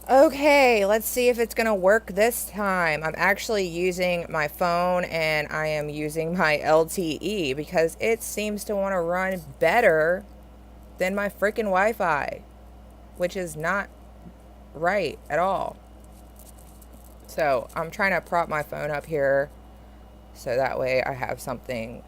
Okay, let's see if it's gonna work this time. I'm actually using my phone and I am using my LTE because it seems to want to run better than my freaking Wi-Fi, which is not right at all. So I'm trying to prop my phone up here so that way I have something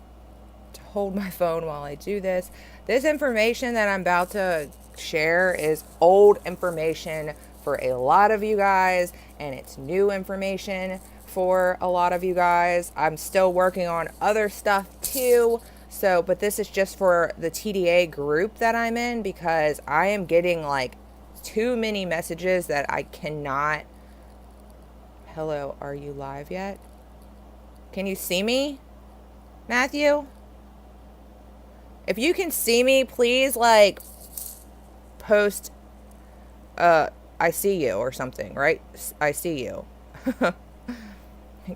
to hold my phone while I do this. This information that I'm about to share is old information for a lot of you guys, and it's new information for a lot of you guys. I'm still working on other stuff too. So, but this is just for the TDA group that I'm in because I am getting like too many messages that I cannot. Hello, are you live yet? Can you see me, Matthew? If you can see me, please like post I see you or something, right? I see you.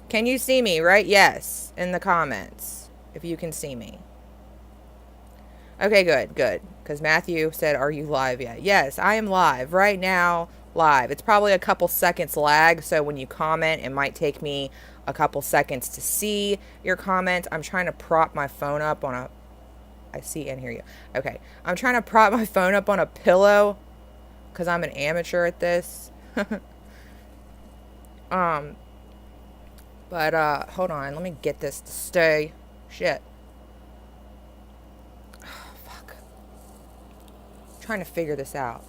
Can you see me, right? Yes, in the comments if you can see me. Okay, good, good. Because Matthew said, are you live yet? Yes, I am live right now, live. It's probably a couple seconds lag, so when you comment, it might take me a couple seconds to see your comments. I'm trying to prop my phone up on a... I see and hear you. Okay, I'm trying to prop my phone up on a pillow because I'm an amateur at this. But hold on, let me get this to stay. Shit. Fuck. I'm trying to figure this out.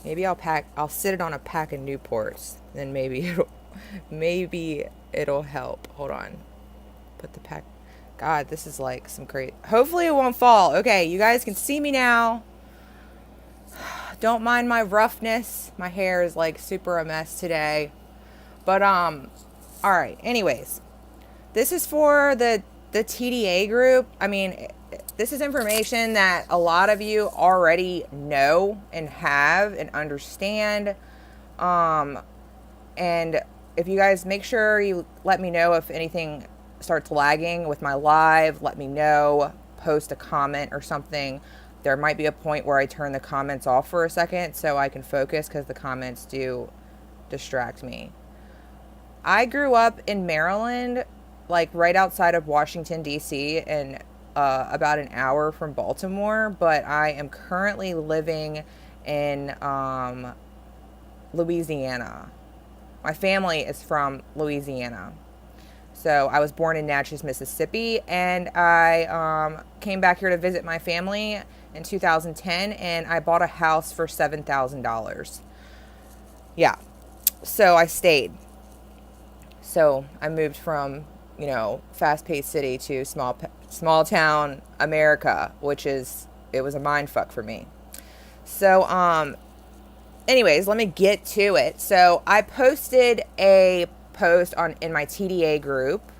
Maybe I'll sit it on a pack of Newports. Then maybe it'll help. Hold on. Put the pack. God, this is like some crazy. Hopefully it won't fall. Okay, you guys can see me now. Don't mind my roughness. My hair is like super a mess today. But all right. Anyways, this is for the TDA group. I mean, this is information that a lot of you already know and have and understand. And if you guys make sure you let me know if anything starts lagging with my live, let me know, post a comment or something. There might be a point where I turn the comments off for a second so I can focus because the comments do distract me. I grew up in Maryland, like right outside of Washington, D.C., and about an hour from Baltimore, but I am currently living in Louisiana. My family is from Louisiana. So I was born in Natchez, Mississippi, and I came back here to visit my family in 2010, and I bought a house for $7,000. Yeah, so I stayed. So I moved from, fast-paced city to small town America, it was a mind fuck for me. So, anyways, let me get to it. So I posted a post in my TDA group.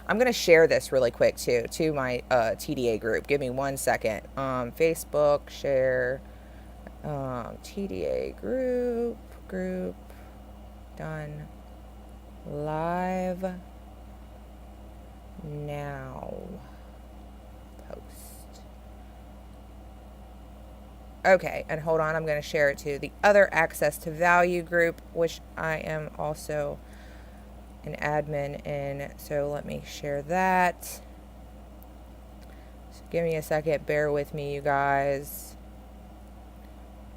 I'm going to share this really quick too, to my TDA group. Give me 1 second. Facebook, share, TDA group, done. Live now. Post. Okay, and hold on, I'm going to share it to the other Access to Value group, which I am also an admin in. So let me share that. So give me a second. Bear with me, you guys.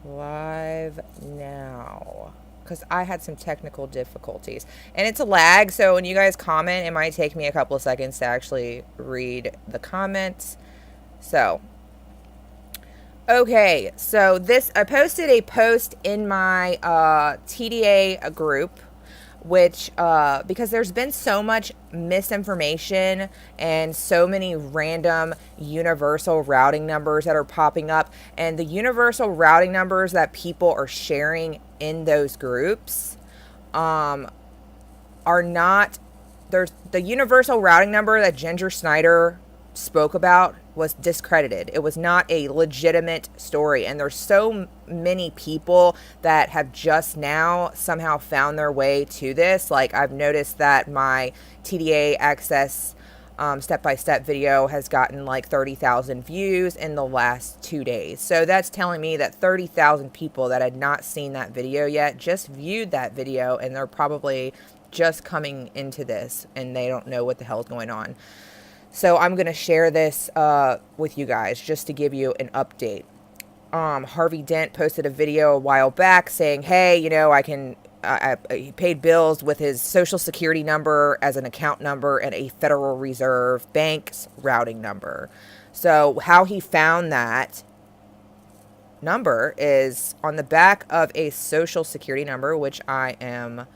Live now. Because I had some technical difficulties. And it's a lag, so when you guys comment, it might take me a couple of seconds to actually read the comments. So, okay, so I posted a post in my TDA group, which, because there's been so much misinformation and so many random universal routing numbers that are popping up, and the universal routing numbers that people are sharing in those groups are not... There's the universal routing number that Ginger Snyder spoke about was discredited. It was not a legitimate story, and there's so many people that have just now somehow found their way to this. Like, I've noticed that my TDA access step-by-step video has gotten like 30,000 views in the last 2 days. So that's telling me that 30,000 people that had not seen that video yet just viewed that video, and they're probably just coming into this and they don't know what the hell is going on. So I'm going to share this with you guys just to give you an update. Harvey Dent posted a video a while back saying, hey, you know, he paid bills with his social security number as an account number and a Federal Reserve Bank's routing number. So how he found that number is on the back of a social security number, which I am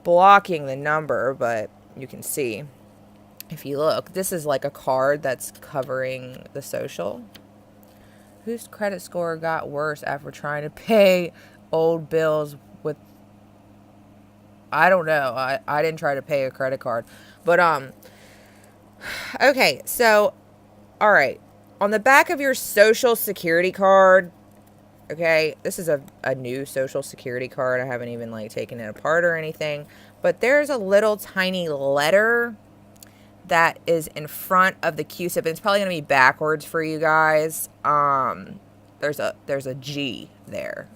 blocking the number, but you can see if you look, this is like a card that's covering the social. Whose credit score got worse after trying to pay old bills with, I don't know. I didn't try to pay a credit card. But, okay. So, all right. On the back of your social security card, okay, this is a new social security card. I haven't even, like, taken it apart or anything. But there's a little tiny letter that is in front of the Q-tip. It's probably going to be backwards for you guys. There's a G there,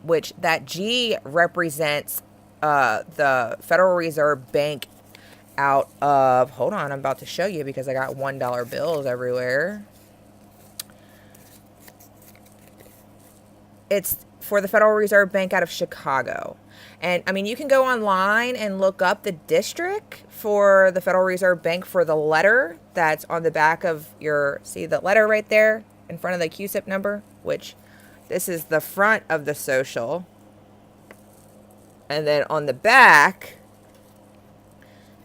which that G represents the Federal Reserve Bank out of, hold on, I'm about to show you because I got $1 bills everywhere. It's for the Federal Reserve Bank out of Chicago. And, I mean, you can go online and look up the district for the Federal Reserve Bank for the letter that's on the back of your, see the letter right there in front of the Q-tip number, which this is the front of the social. And then on the back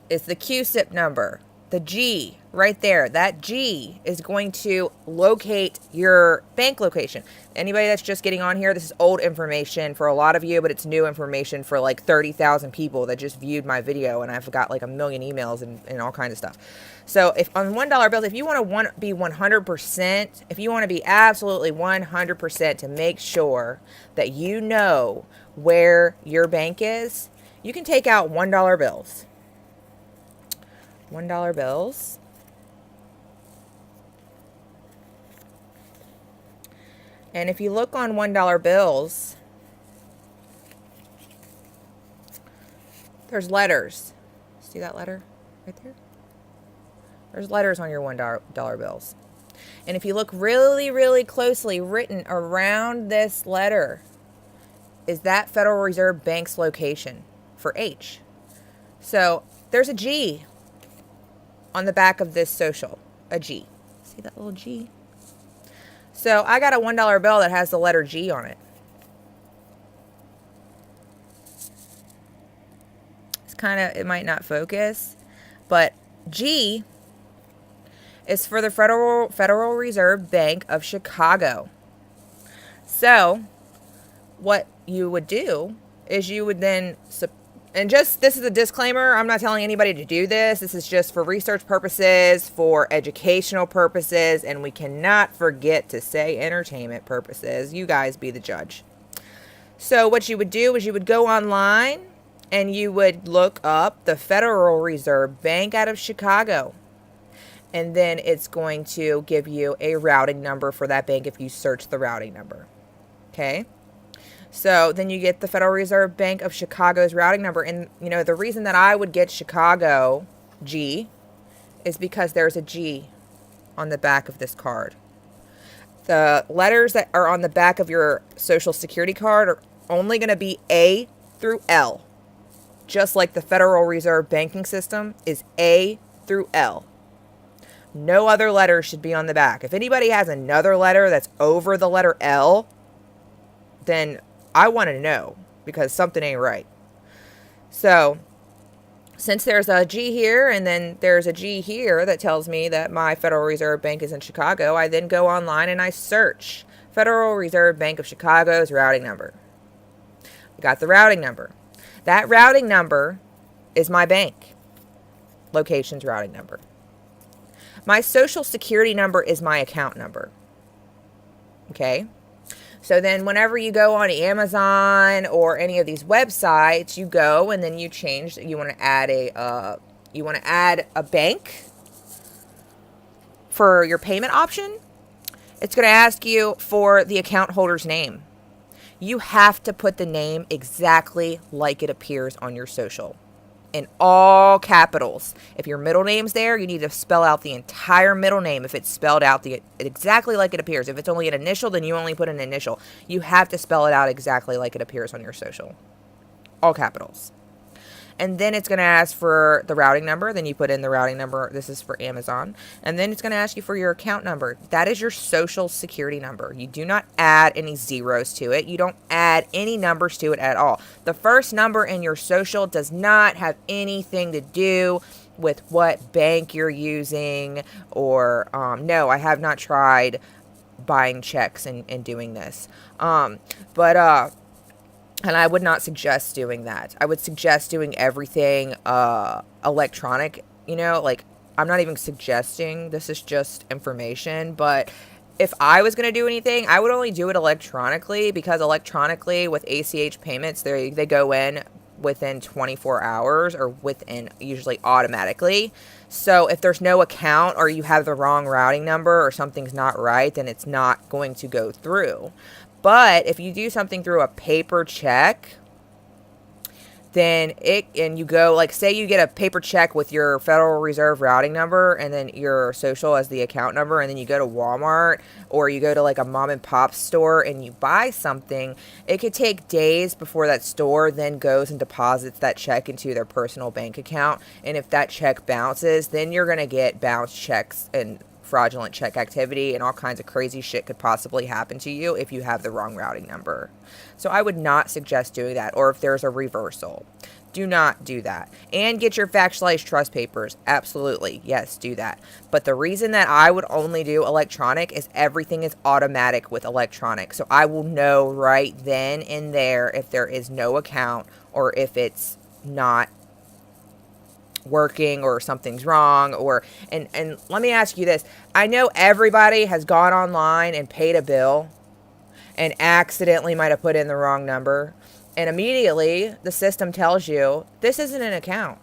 is the Q-tip number, the G right there. That G is going to locate your bank location. Anybody that's just getting on here, this is old information for a lot of you, but it's new information for like 30,000 people that just viewed my video, and I've got like a million emails and all kinds of stuff. So if on $1 bills, if you want to be 100%, if you want to be absolutely 100% to make sure that you know where your bank is, you can take out $1 bills. $1 bills. And if you look on $1 bills, there's letters. See that letter right there? There's letters on your $1 bills. And if you look really, really closely, written around this letter is that Federal Reserve Bank's location for H. So there's a G on the back of this social. A G. See that little G? So I got a $1 bill that has the letter G on it. It's kind of, it might not focus, but G is for the Federal Reserve Bank of Chicago. So what you would do is you would then, and just, this is a disclaimer, I'm not telling anybody to do this. This is just for research purposes, for educational purposes, and we cannot forget to say entertainment purposes. You guys be the judge. So what you would do is you would go online and you would look up the Federal Reserve Bank out of Chicago. And then it's going to give you a routing number for that bank if you search the routing number. Okay? So then you get the Federal Reserve Bank of Chicago's routing number. And, you know, the reason that I would get Chicago G is because there's a G on the back of this card. The letters that are on the back of your Social Security card are only going to be A through L. Just like the Federal Reserve banking system is A through L. No other letter should be on the back. If anybody has another letter that's over the letter L, then I want to know, because something ain't right. So, since there's a G here and then there's a G here that tells me that my Federal Reserve Bank is in Chicago, I then go online and I search Federal Reserve Bank of Chicago's routing number. I got the routing number. That routing number is my bank location's routing number. My Social Security number is my account number. Okay? So then whenever you go on Amazon or any of these websites, you go and then you change, you want to add a bank for your payment option, it's going to ask you for the account holder's name. You have to put the name exactly like it appears on your social, in all capitals. If your middle name's there, you need to spell out the entire middle name if it's spelled out exactly like it appears. If it's only an initial, then you only put an initial. You have to spell it out exactly like it appears on your social. All capitals. And then it's going to ask for the routing number. Then you put in the routing number. This is for Amazon. And then it's going to ask you for your account number. That is your social security number. You do not add any zeros to it. You don't add any numbers to it at all. The first number in your social does not have anything to do with what bank you're using. Or, no, I have not tried buying checks and doing this. And I would not suggest doing that. I would suggest doing everything electronic, like I'm not even suggesting, this is just information, but if I was going to do anything, I would only do it electronically, because electronically with ACH payments, they go in within 24 hours or within usually automatically. So if there's no account or you have the wrong routing number or something's not right, then it's not going to go through. But if you do something through a paper check, then and you go, like, say you get a paper check with your Federal Reserve routing number and then your social as the account number, and then you go to Walmart or you go to like a mom and pop store and you buy something, it could take days before that store then goes and deposits that check into their personal bank account. And if that check bounces, then you're going to get bounced checks and fraudulent check activity, and all kinds of crazy shit could possibly happen to you if you have the wrong routing number. So I would not suggest doing that. Or if there's a reversal, do not do that. And get your factualized trust papers. Absolutely. Yes, do that. But the reason that I would only do electronic is everything is automatic with electronic. So I will know right then and there if there is no account or if it's not working or something's wrong. And let me ask you this. I know everybody has gone online and paid a bill and accidentally might have put in the wrong number, and immediately the system tells you this isn't an account,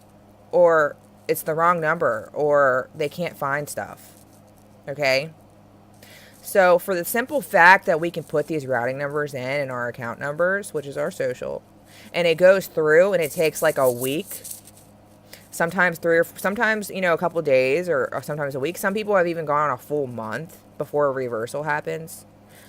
or it's the wrong number, or they can't find stuff. Okay, so for the simple fact that we can put these routing numbers in our account numbers, which is our social, and it goes through and it takes like a week, sometimes sometimes a couple of days, or sometimes a week. Some people have even gone a full month before a reversal happens.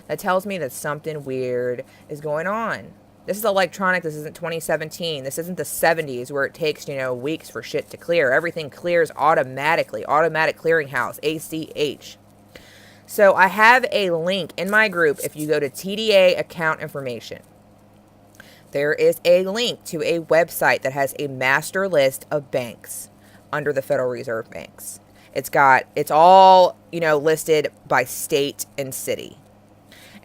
That tells me that something weird is going on. This is electronic. This isn't 2017. This isn't the 70s where it takes, weeks for shit to clear. Everything clears automatically. Automatic clearinghouse, ACH. So I have a link in my group. If you go to TDA account information, there is a link to a website that has a master list of banks under the Federal Reserve banks. It's all, listed by state and city.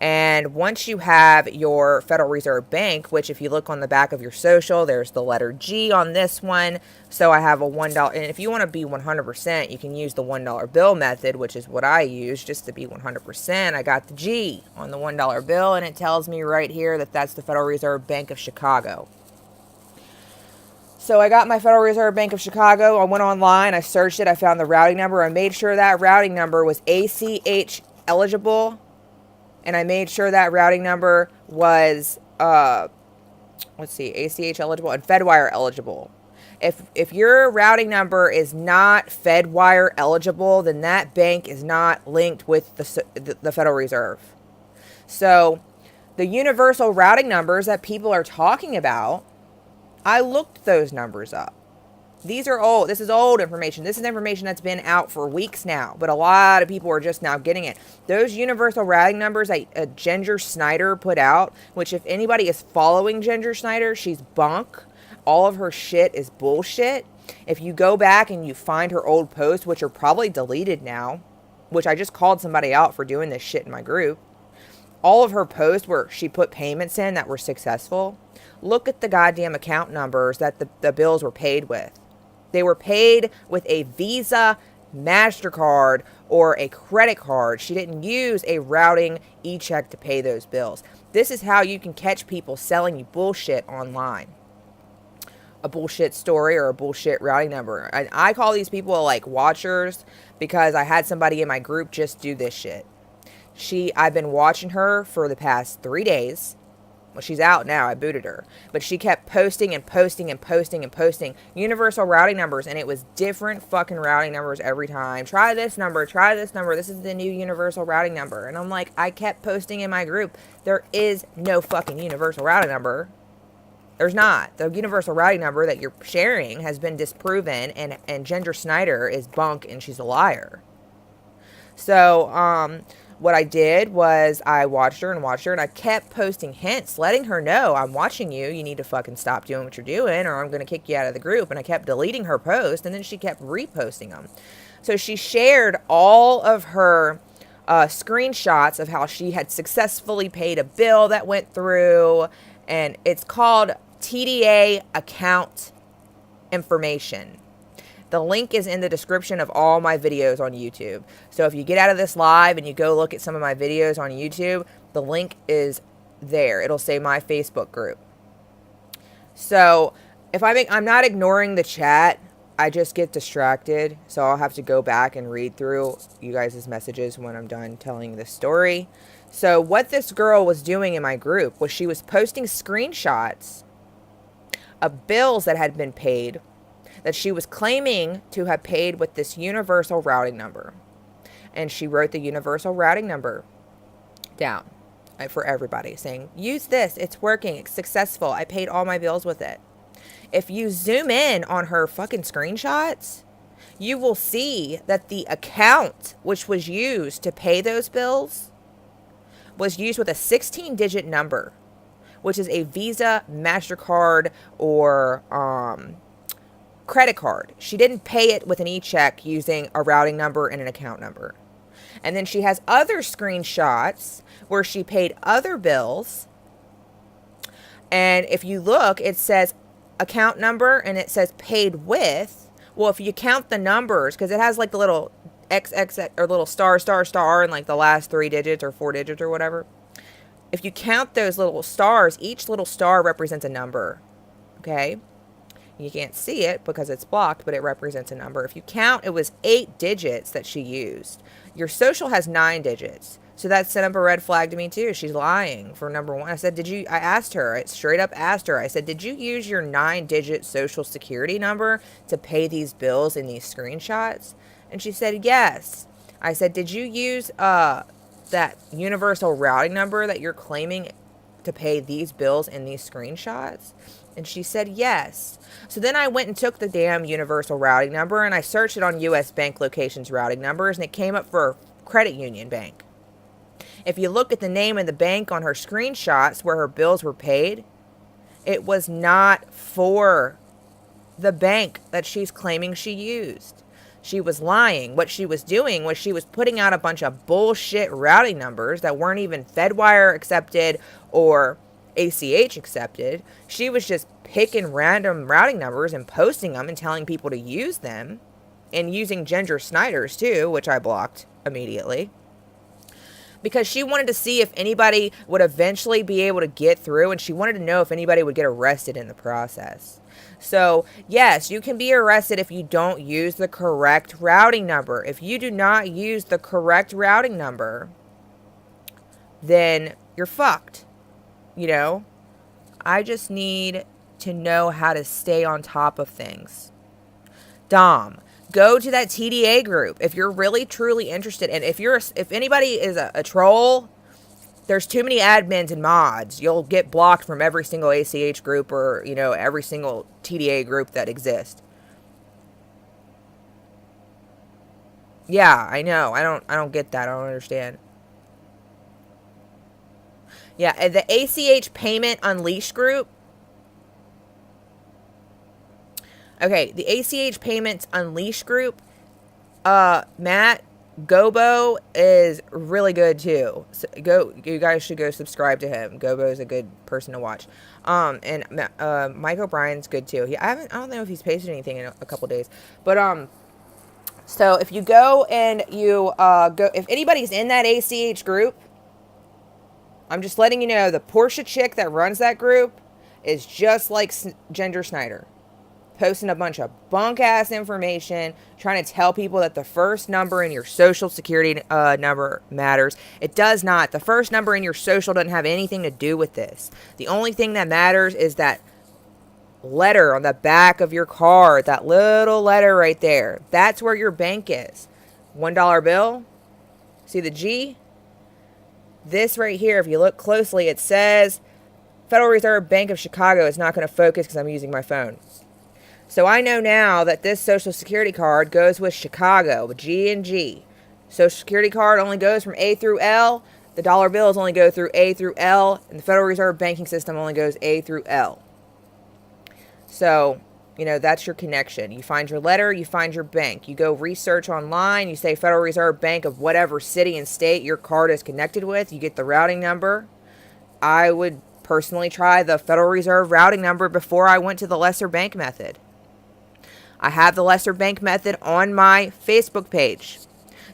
And once you have your Federal Reserve Bank, which if you look on the back of your social, there's the letter G on this one. So I have a $1. And if you want to be 100%, you can use the $1 bill method, which is what I use just to be 100%. I got the G on the $1 bill, and it tells me right here that that's the Federal Reserve Bank of Chicago. So I got my Federal Reserve Bank of Chicago. I went online, I searched it, I found the routing number. I made sure that routing number was ACH eligible. And I made sure that routing number was, ACH eligible and Fedwire eligible. If your routing number is not Fedwire eligible, then that bank is not linked with the Federal Reserve. So the universal routing numbers that people are talking about, I looked those numbers up. These are old. This is old information. This is information that's been out for weeks now, but a lot of people are just now getting it. Those universal routing numbers that Ginger Snyder put out, which if anybody is following Ginger Snyder, she's bunk. All of her shit is bullshit. If you go back and you find her old posts, which are probably deleted now, which I just called somebody out for doing this shit in my group, all of her posts where she put payments in that were successful, look at the goddamn account numbers that the bills were paid with. They were paid with a Visa, MasterCard, or a credit card. She didn't use a routing e-check to pay those bills. This is how you can catch people selling you bullshit online. a bullshit story or a bullshit routing number. And I call these people like watchers because I had somebody in my group just do this shit. I've been watching her for the past 3 days. Well, she's out now. I booted her. But she kept posting and posting and posting and posting universal routing numbers. And it was different fucking routing numbers every time. Try this number. Try this number. This is the new universal routing number. And I'm like, I kept posting in my group. There is no fucking universal routing number. There's not. The universal routing number that you're sharing has been disproven. And Ginger Snyder is bunk and she's a liar. So, what I did was I watched her, and I kept posting hints, letting her know, I'm watching you. You need to fucking stop doing what you're doing, or I'm going to kick you out of the group. And I kept deleting her post, and then she kept reposting them. So she shared all of her screenshots of how she had successfully paid a bill that went through, and it's called TDA account information. The link is in the description of all my videos on YouTube. So if you get out of this live and you go look at some of my videos on YouTube, the link is there. It'll say my Facebook group. So if I'm not ignoring the chat, I just get distracted. So I'll have to go back and read through you guys' messages when I'm done telling this story. So what this girl was doing in my group was she was posting screenshots of bills that had been paid that she was claiming to have paid with this universal routing number. And she wrote the universal routing number down for everybody, saying, use this, it's working, it's successful, I paid all my bills with it. If you zoom in on her fucking screenshots, you will see that the account which was used to pay those bills was used with a 16-digit number, which is a Visa, MasterCard, or credit card. She didn't pay it with an e-check using a routing number and an account number. And then she has other screenshots where she paid other bills. And if you look, it says account number and it says paid with. Well, if you count the numbers, because it has like the little XX or little star and like the last 3 digits or 4 digits or whatever. If you count those little stars, each little star represents a number. Okay? You can't see it because it's blocked, but it represents a number. If you count, it was 8 digits that she used. Your social has 9 digits. So that set up a red flag to me too. She's lying for number one. I said, I asked her, I straight up asked her, I said, did you use your 9-digit social security number to pay these bills in these screenshots? And she said, yes. I said, did you use that universal routing number that you're claiming to pay these bills in these screenshots? And she said yes. So then I went and took the damn universal routing number and I searched it on U.S. bank locations routing numbers and it came up for a credit union bank. If you look at the name of the bank on her screenshots where her bills were paid, it was not for the bank that she's claiming she used. She was lying. What she was doing was she was putting out a bunch of bullshit routing numbers that weren't even Fedwire accepted or ACH accepted. She was just picking random routing numbers and posting them and telling people to use them, and using Ginger Snyder's too, which I blocked immediately because she wanted to see if anybody would eventually be able to get through, and she wanted to know if anybody would get arrested in the process. So yes, you can be arrested if you don't use the correct routing number. If you do not use the correct routing number, then you're fucked. You know, I just need to know how to stay on top of things. Dom, go to that TDA group if you're really truly interested. And if anybody is a troll, there's too many admins and mods. You'll get blocked from every single ACH group or, you know, every single TDA group that exists. Yeah, I know. I don't get that. I don't understand. Yeah, the ACH Payment Unleashed group. Okay, the ACH Payments Unleashed group. Matt Gobo is really good too. So you guys should go subscribe to him. Gobo is a good person to watch. And Mike O'Brien's good too. I don't know if he's posted anything in a couple days, but so if you go and you if anybody's in that ACH group, I'm just letting you know the Portia chick that runs that group is just like Ginger Snyder. posting a bunch of bunk-ass information, trying to tell people that the first number in your social security number matters. It does not. The first number in your social doesn't have anything to do with this. The only thing that matters is that letter on the back of your card, that little letter right there. That's where your bank is. $1 bill. See the G? This right here, if you look closely, it says Federal Reserve Bank of Chicago. Is not going to focus because I'm using my phone. So I know now that this Social Security card goes with Chicago, with G and G. Social Security card only goes from A through L. The dollar bills only go through A through L. And the Federal Reserve banking system only goes A through L. So, you know, that's your connection. You find your letter, you find your bank. You go research online, you say Federal Reserve Bank of whatever city and state your card is connected with. You get the routing number. I would personally try the Federal Reserve routing number before I went to the lesser bank method. I have the lesser bank method on my Facebook page.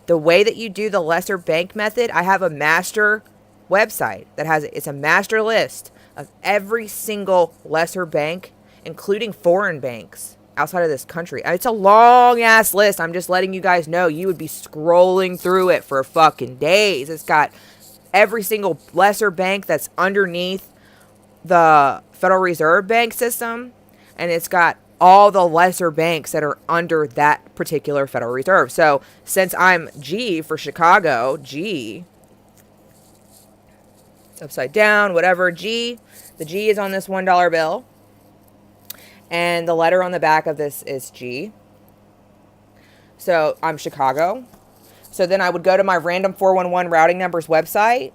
The way that you do the lesser bank method, I have a master website that it's a master list of every single lesser bank, including foreign banks outside of this country. It's a long ass list. I'm just letting you guys know. You would be scrolling through it for fucking days. It's got every single lesser bank that's underneath the Federal Reserve Bank system, and it's got all the lesser banks that are under that particular Federal Reserve. So since I'm G for Chicago, G, upside down, whatever, G, the G is on this $1 bill. And the letter on the back of this is G. So I'm Chicago. So then I would go to my random 411 routing numbers website.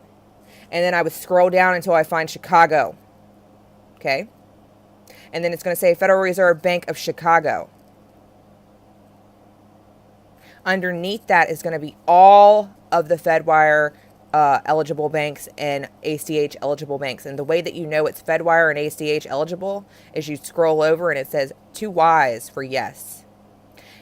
And then I would scroll down until I find Chicago. Okay. And then it's going to say Federal Reserve Bank of Chicago. Underneath that is going to be all of the FedWire eligible banks and ACH eligible banks. And the way that you know it's FedWire and ACH eligible is you scroll over and it says 2 Ys for yes.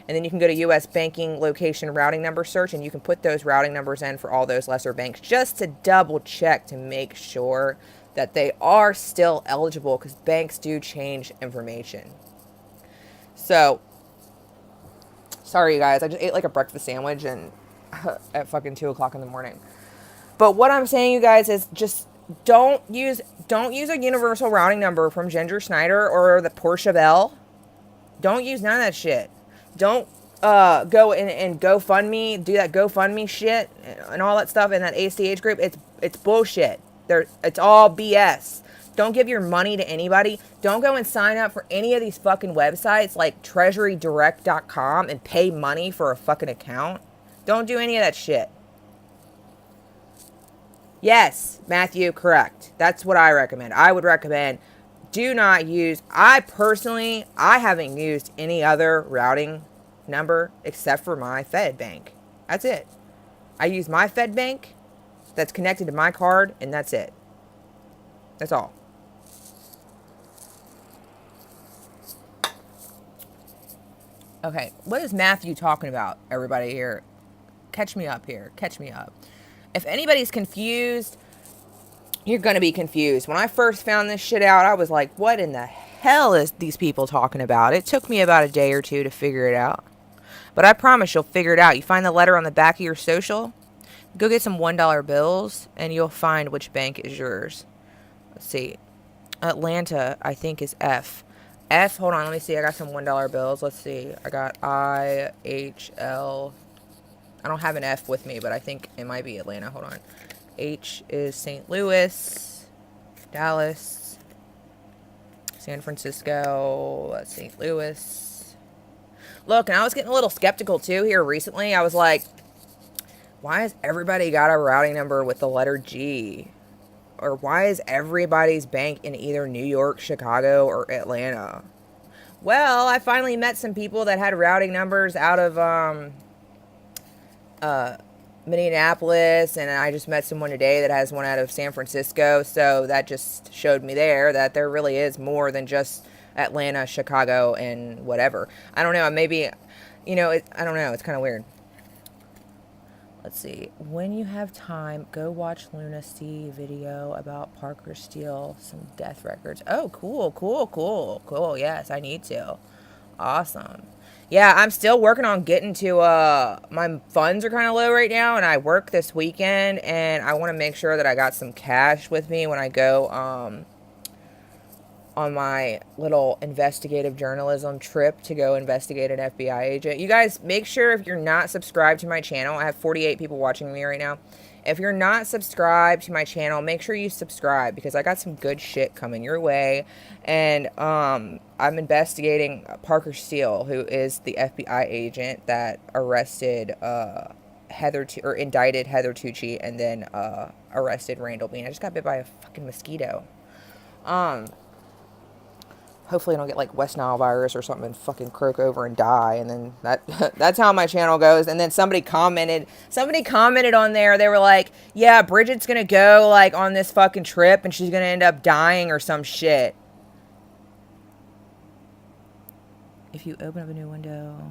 And then you can go to U.S. banking location routing number search, and you can put those routing numbers in for all those lesser banks just to double check to make sure that they are still eligible, because banks do change information. So, sorry you guys, I just ate like a breakfast sandwich and at fucking 2 o'clock in the morning. But what I'm saying, you guys, is just don't use a universal routing number from Ginger Snyder or the Portia Bell. Don't use none of that shit. Don't go and GoFundMe, do that GoFundMe shit and all that stuff in that ACH group. It's bullshit. It's all BS. Don't give your money to anybody. Don't go and sign up for any of these fucking websites like treasurydirect.com and pay money for a fucking account. Don't do any of that shit. Yes, Matthew, correct. That's what I recommend. I would recommend do not use, I haven't used any other routing number except for my Fed bank. That's it. I use my Fed bank that's connected to my card, and that's it. That's all. Okay, what is Matthew talking about, everybody here? Catch me up here. Catch me up. If anybody's confused, you're going to be confused. When I first found this shit out, I was like, what in the hell is these people talking about? It took me about a day or two to figure it out. But I promise you'll figure it out. You find the letter on the back of your social, go get some $1 bills, and you'll find which bank is yours. Let's see. Atlanta, I think, is F. F, hold on, let me see. I got some $1 bills. Let's see. I got IHL. I don't have an F with me, but I think it might be Atlanta. Hold on. H is St. Louis, Dallas, San Francisco, St. Louis. Look, and I was getting a little skeptical too here recently. I was like, why has everybody got a routing number with the letter G? Or why is everybody's bank in either New York, Chicago, or Atlanta? Well, I finally met some people that had routing numbers out of Minneapolis, and I just met someone today that has one out of San Francisco, so that just showed me there that there really is more than just Atlanta, Chicago, and whatever. I don't know, maybe, I don't know, it's kind of weird. Let's see, when you have time, go watch Luna C video about Parker Steele, some death records. Oh, cool, yes, I need to. Awesome. Yeah, I'm still working on getting to, my funds are kind of low right now, and I work this weekend, and I want to make sure that I got some cash with me when I go, on my little investigative journalism trip to go investigate an FBI agent. You guys, make sure if you're not subscribed to my channel, I have 48 people watching me right now. If you're not subscribed to my channel, make sure you subscribe because I got some good shit coming your way. And I'm investigating Parker Steele, who is the FBI agent that arrested indicted Heather Tucci and then arrested Randall Beane. I just got bit by a fucking mosquito. Hopefully I don't get like West Nile virus or something and fucking croak over and die. And then that's how my channel goes. And then somebody commented on there. They were like, yeah, Bridget's going to go like on this fucking trip and she's going to end up dying or some shit. If you open up a new window.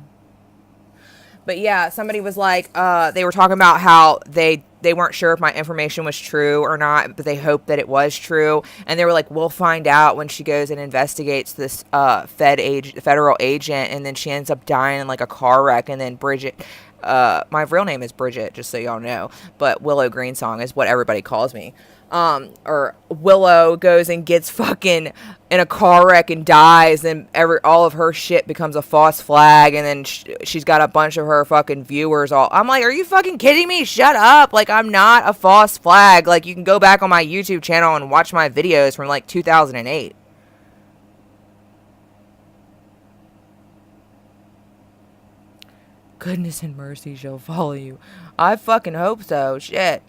But yeah, somebody was like, they were talking about how they weren't sure if my information was true or not, but they hoped that it was true. And they were like, we'll find out when she goes and investigates this federal agent, and then she ends up dying in like a car wreck. And then Bridget, my real name is Bridget, just so y'all know, but Willow Greensong is what everybody calls me. Or Willow goes and gets fucking in a car wreck and dies, and all of her shit becomes a false flag, and then she's got a bunch of her fucking viewers all. I'm like, are you fucking kidding me? Shut up! Like, I'm not a false flag. Like, you can go back on my YouTube channel and watch my videos from like 2008. Goodness and mercy shall follow you. I fucking hope so. Shit.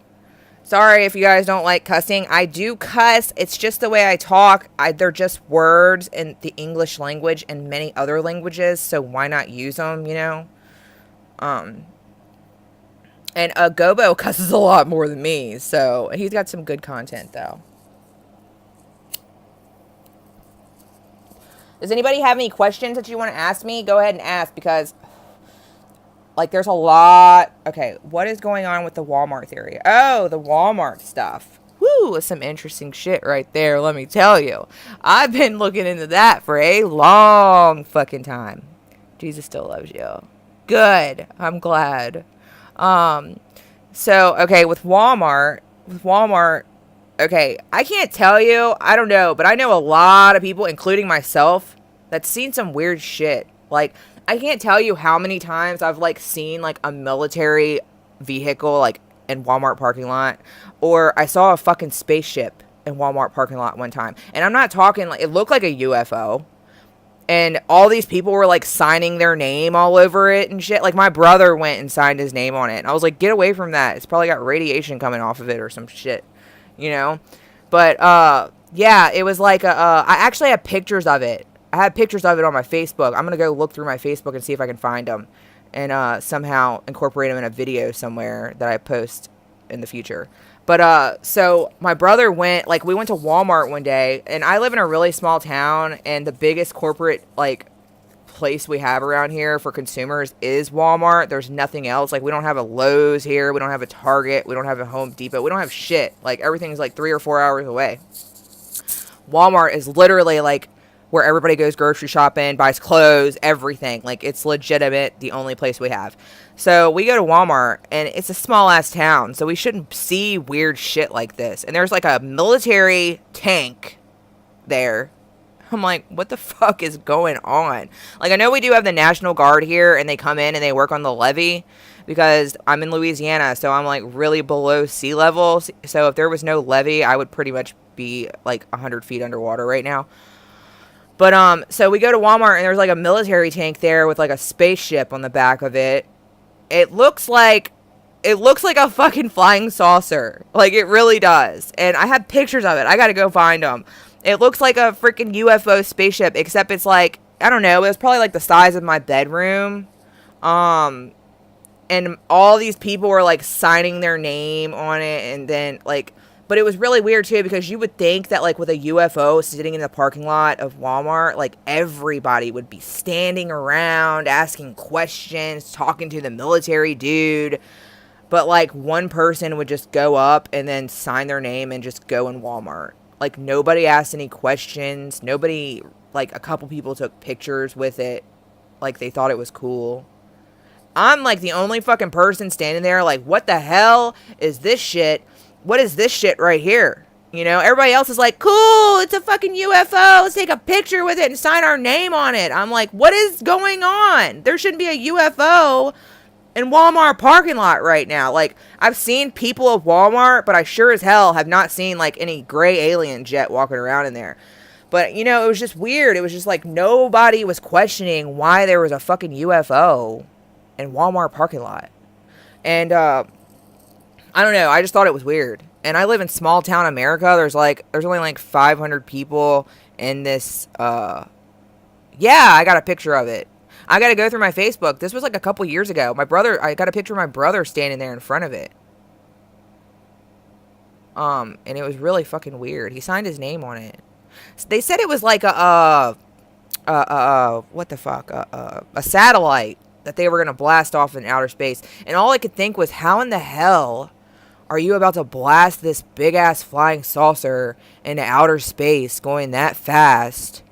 Sorry if you guys don't like cussing. I do cuss. It's just the way I talk. They're just words in the English language and many other languages, so why not use them, you know? And Gobo cusses a lot more than me, so he's got some good content, though. Does anybody have any questions that you want to ask me? Go ahead and ask, because like, there's a lot. Okay, what is going on with the Walmart theory? Oh, the Walmart stuff. Woo, some interesting shit right there, let me tell you. I've been looking into that for a long fucking time. Jesus still loves you. Good. I'm glad. So, okay, with Walmart, okay, I can't tell you. I don't know, but I know a lot of people, including myself, that's seen some weird shit. Like, I can't tell you how many times I've, like, seen, like, a military vehicle, like, in Walmart parking lot. Or I saw a fucking spaceship in Walmart parking lot one time. And I'm not talking, like, it looked like a UFO. And all these people were, like, signing their name all over it and shit. Like, my brother went and signed his name on it. And I was like, get away from that. It's probably got radiation coming off of it or some shit. You know? But, yeah, it was like I actually have pictures of it. I have pictures of it on my Facebook. I'm going to go look through my Facebook and see if I can find them. And somehow incorporate them in a video somewhere that I post in the future. But, so my brother went, like, we went to Walmart one day, and I live in a really small town, and the biggest corporate, like, place we have around here for consumers is Walmart. There's nothing else. Like, we don't have a Lowe's here. We don't have a Target. We don't have a Home Depot. We don't have shit. Like, everything's, like, 3 or 4 hours away. Walmart is literally, like, where everybody goes grocery shopping, buys clothes, everything. Like, it's legitimate, the only place we have. So we go to Walmart, and it's a small-ass town, so we shouldn't see weird shit like this. And there's, like, a military tank there. I'm like, what the fuck is going on? Like, I know we do have the National Guard here, and they come in and they work on the levee, because I'm in Louisiana, so I'm, like, really below sea level. So if there was no levee, I would pretty much be, like, 100 feet underwater right now. But, so we go to Walmart, and there's, like, a military tank there with, like, a spaceship on the back of it. It looks like a fucking flying saucer. Like, it really does. And I have pictures of it. I gotta go find them. It looks like a freaking UFO spaceship, except it's, like, I don't know, it was probably, like, the size of my bedroom. And all these people were, like, signing their name on it, and then, like... But it was really weird, too, because you would think that, like, with a UFO sitting in the parking lot of Walmart, like, everybody would be standing around, asking questions, talking to the military dude. But, like, one person would just go up and then sign their name and just go in Walmart. Like, nobody asked any questions. Nobody, like, a couple people took pictures with it. like they thought it was cool. I'm like the only fucking person standing there like, what the hell is this shit? What is this shit right here? You know, everybody else is like, cool, it's a fucking UFO. Let's take a picture with it and sign our name on it. I'm like, what is going on? There shouldn't be a UFO in Walmart parking lot right now. Like, I've seen people at Walmart, but I sure as hell have not seen like any gray alien jet walking around in there. But, you know, it was just weird. It was just like nobody was questioning why there was a fucking UFO in Walmart parking lot. And I don't know, I just thought it was weird. And I live in small town America. There's only like 500 people in this yeah, I got a picture of it. I got to go through my Facebook. This was like a couple years ago. I got a picture of my brother standing there in front of it. And it was really fucking weird. He signed his name on it. They said it was like what the fuck? A satellite that they were going to blast off in outer space. And all I could think was, how in the hell are you about to blast this big ass flying saucer into outer space going that fast?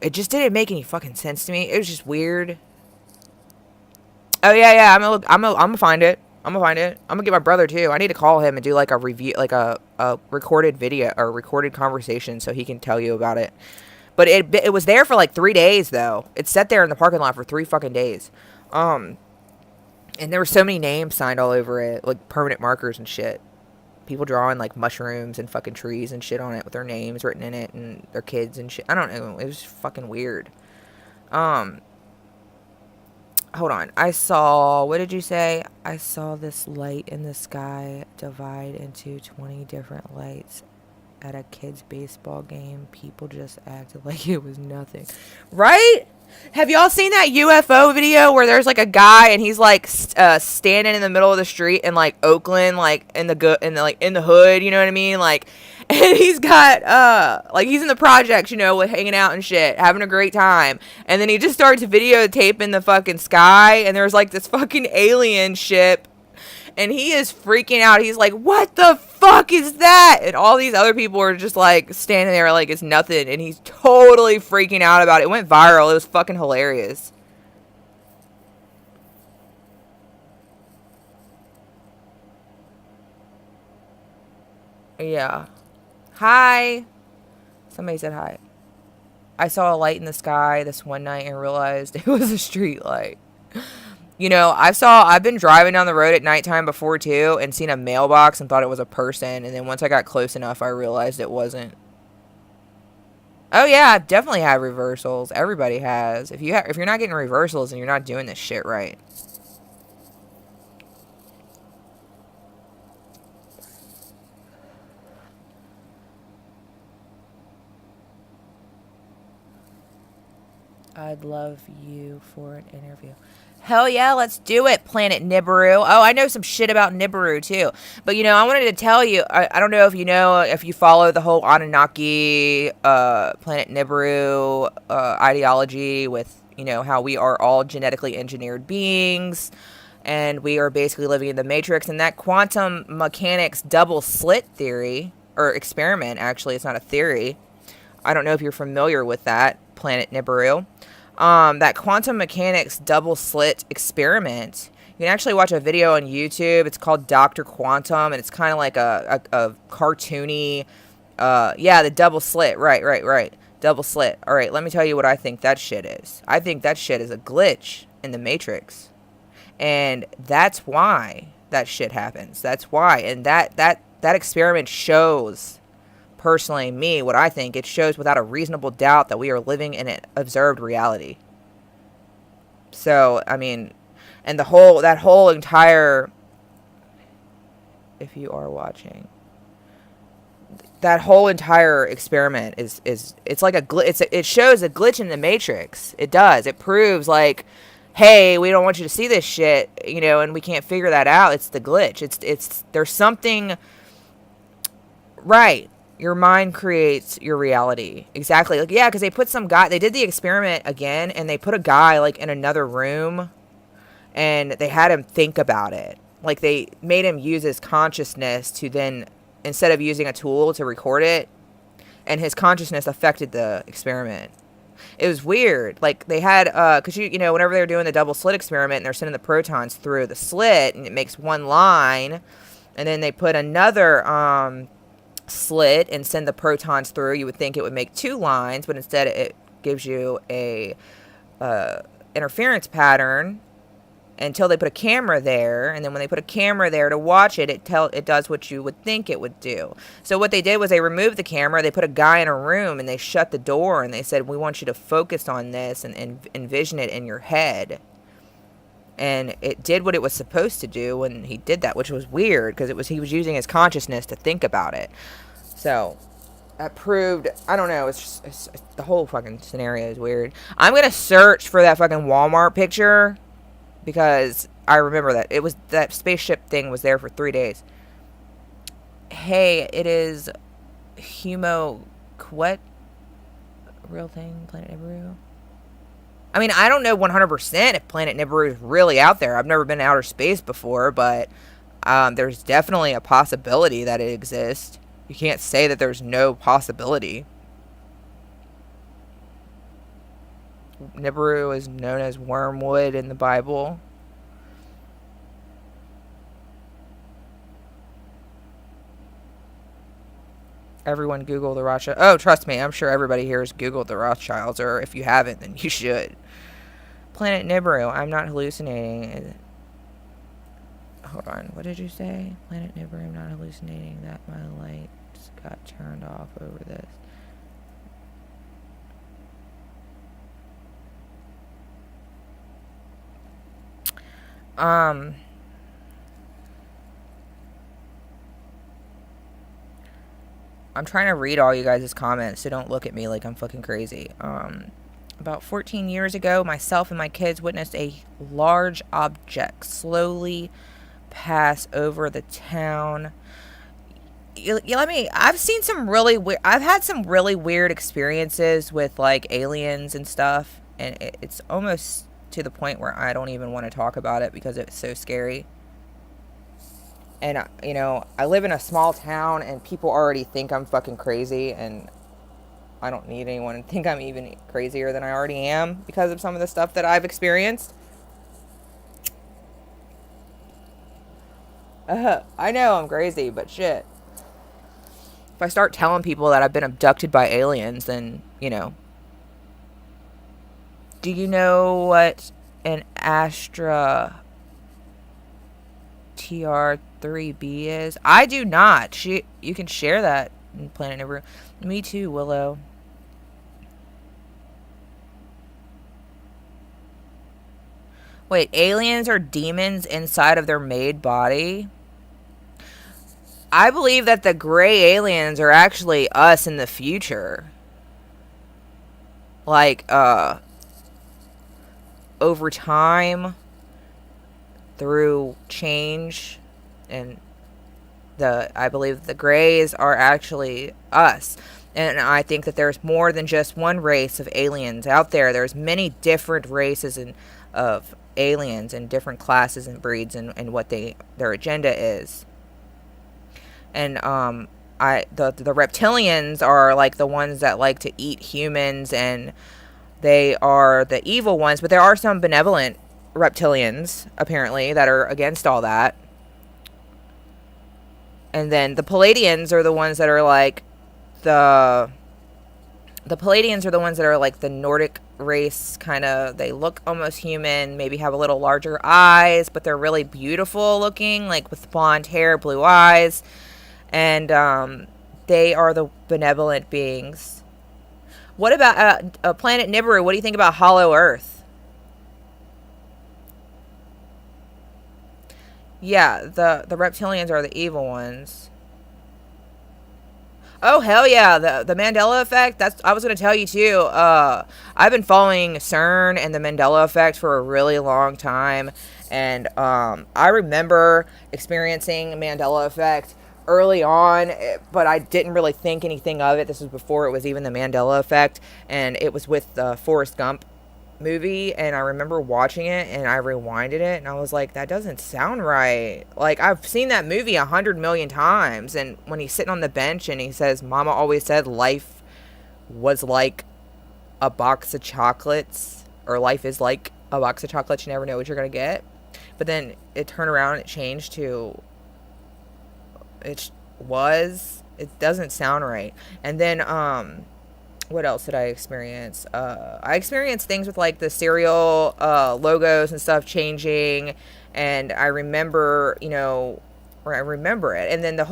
It just didn't make any fucking sense to me. It was just weird. Oh yeah, I'm gonna find it. I'm gonna get my brother too. I need to call him and do like a review, like a recorded video or recorded conversation so he can tell you about it. But it was there for like 3 days though. It sat there in the parking lot for 3 fucking days. And there were so many names signed all over it, like permanent markers and shit. People drawing like mushrooms and fucking trees and shit on it with their names written in it and their kids and shit. I don't know. It was fucking weird. Hold on. What did you say? I saw this light in the sky divide into 20 different lights at a kid's baseball game. People just acted like it was nothing. Right? Have y'all seen that UFO video where there's like a guy and he's like standing in the middle of the street in like Oakland, like in the hood, you know what I mean? Like, and he's got like he's in the projects, you know, with hanging out and shit, having a great time. And then he just starts videotaping the fucking sky, and there's like this fucking alien ship. And he is freaking out. He's like, what the fuck is that? And all these other people are just like standing there like it's nothing. And he's totally freaking out about it. It went viral. It was fucking hilarious. Yeah. Hi. Somebody said hi. I saw a light in the sky this one night and realized it was a street light. You know, I've been driving down the road at nighttime before too and seen a mailbox and thought it was a person, and then once I got close enough I realized it wasn't. Oh yeah, I've definitely had reversals. Everybody has. If you're not getting reversals, then you're not doing this shit right. I'd love you for an interview. Hell yeah, let's do it, Planet Nibiru. Oh, I know some shit about Nibiru, too. But, you know, I wanted to tell you, I don't know if you follow the whole Anunnaki, Planet Nibiru ideology with, you know, how we are all genetically engineered beings, and we are basically living in the Matrix, and that quantum mechanics double slit theory, or experiment, actually, it's not a theory. I don't know if you're familiar with that, Planet Nibiru. That quantum mechanics double slit experiment, you can actually watch a video on YouTube. It's called Dr. Quantum, and it's kind of like a cartoony, yeah, the double slit, right, double slit. All right, let me tell you what I think that shit is. I think that shit is a glitch in the Matrix, and that's why that shit happens. That's why, and that experiment shows, personally, me, what I think, it shows without a reasonable doubt that we are living in an observed reality. So, I mean, and that whole entire, if you are watching, that whole entire experiment is it's like it shows a glitch in the Matrix. It does. It proves like, hey, we don't want you to see this shit, you know, and we can't figure that out. It's the glitch. It's there's something, right. Your mind creates your reality. Exactly. Like, yeah, because they did the experiment again, and they put a guy, like, in another room, and they had him think about it. Like, they made him use his consciousness to then, instead of using a tool to record it, and his consciousness affected the experiment. It was weird. Like, they had, because, you know, whenever they're doing the double slit experiment and they're sending the protons through the slit and it makes one line, and then they put another slit and send the protons through, you would think it would make two lines, but instead it gives you a interference pattern until they put a camera there, and then when they put a camera there to watch it, it does what you would think it would do. So what they did was they removed the camera, they put a guy in a room, and they shut the door, and they said, we want you to focus on this and envision it in your head. And it did what it was supposed to do when he did that, which was weird, because he was using his consciousness to think about it. So that proved, I don't know, it's the whole fucking scenario is weird. I'm going to search for that fucking Walmart picture, because I remember that spaceship thing was there for 3 days. Hey, it is what? Real thing, Planet Nibiru? I mean, I don't know 100% if Planet Nibiru is really out there. I've never been to outer space before, but there's definitely a possibility that it exists. You can't say that there's no possibility. Nibiru is known as wormwood in the Bible. Everyone Google the Rothschilds. Oh, trust me, I'm sure everybody here has Googled the Rothschilds, or if you haven't, then you should. Planet Nibiru. I'm not hallucinating. Hold on. What did you say? Planet Nibiru. I'm not hallucinating. That my lights got turned off over this. I'm trying to read all you guys' comments, so don't look at me like I'm fucking crazy. About 14 years ago, myself and my kids witnessed a large object slowly pass over the town. I've seen some really weird, I've had some really weird experiences with, like, aliens and stuff, and it's almost to the point where I don't even want to talk about it because it's so scary. And, you know, I live in a small town, and people already think I'm fucking crazy, and I don't need anyone to think I'm even crazier than I already am because of some of the stuff that I've experienced. I know I'm crazy, but shit. If I start telling people that I've been abducted by aliens, then, you know. Do you know what an Astra TR3B is? I do not. You can share that in Planet Nibiru. Me too, Willow. Wait, aliens are demons inside of their made body? I believe that the gray aliens are actually us in the future. Like, over time, through change, and I believe the grays are actually us. And I think that there's more than just one race of aliens out there. There's many different races of aliens and different classes and breeds and what their agenda is. And the reptilians are like the ones that like to eat humans, and they are the evil ones, but there are some benevolent reptilians apparently that are against all that. And then the Palladians are the ones that are like the Nordic race, kind of. They look almost human, maybe have a little larger eyes, but they're really beautiful looking, like with blonde hair, blue eyes. And they are the benevolent beings. What about Planet Nibiru? What do you think about Hollow Earth? Yeah, the reptilians are the evil ones. Oh, hell yeah. The Mandela effect, I was going to tell you too. I've been following CERN and the Mandela effect for a really long time. And I remember experiencing Mandela effect early on, but I didn't really think anything of it. This was before it was even the Mandela effect. And it was with the Forrest Gump movie, and I remember watching it, and I rewinded it, and I was like, that doesn't sound right. Like, I've seen that movie 100 million times, and when he's sitting on the bench and he says, Mama always said life was like a box of chocolates, or life is like a box of chocolates, you never know what you're going to get. But then it turned around and it changed to, it doesn't sound right. And then, what else did I experience? I experienced things with like the cereal logos and stuff changing, and I remember, or I remember it. And then the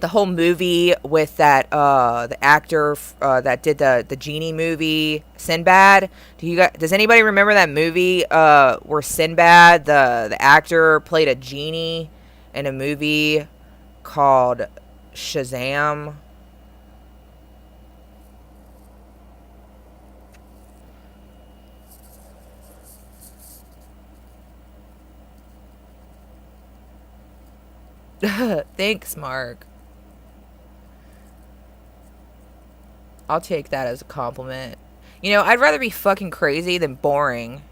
whole movie with that the actor that did the genie movie, Sinbad. Does anybody remember that movie where Sinbad, the actor, played a genie in a movie called Shazam? Thanks, Mark. I'll take that as a compliment. I'd rather be fucking crazy than boring.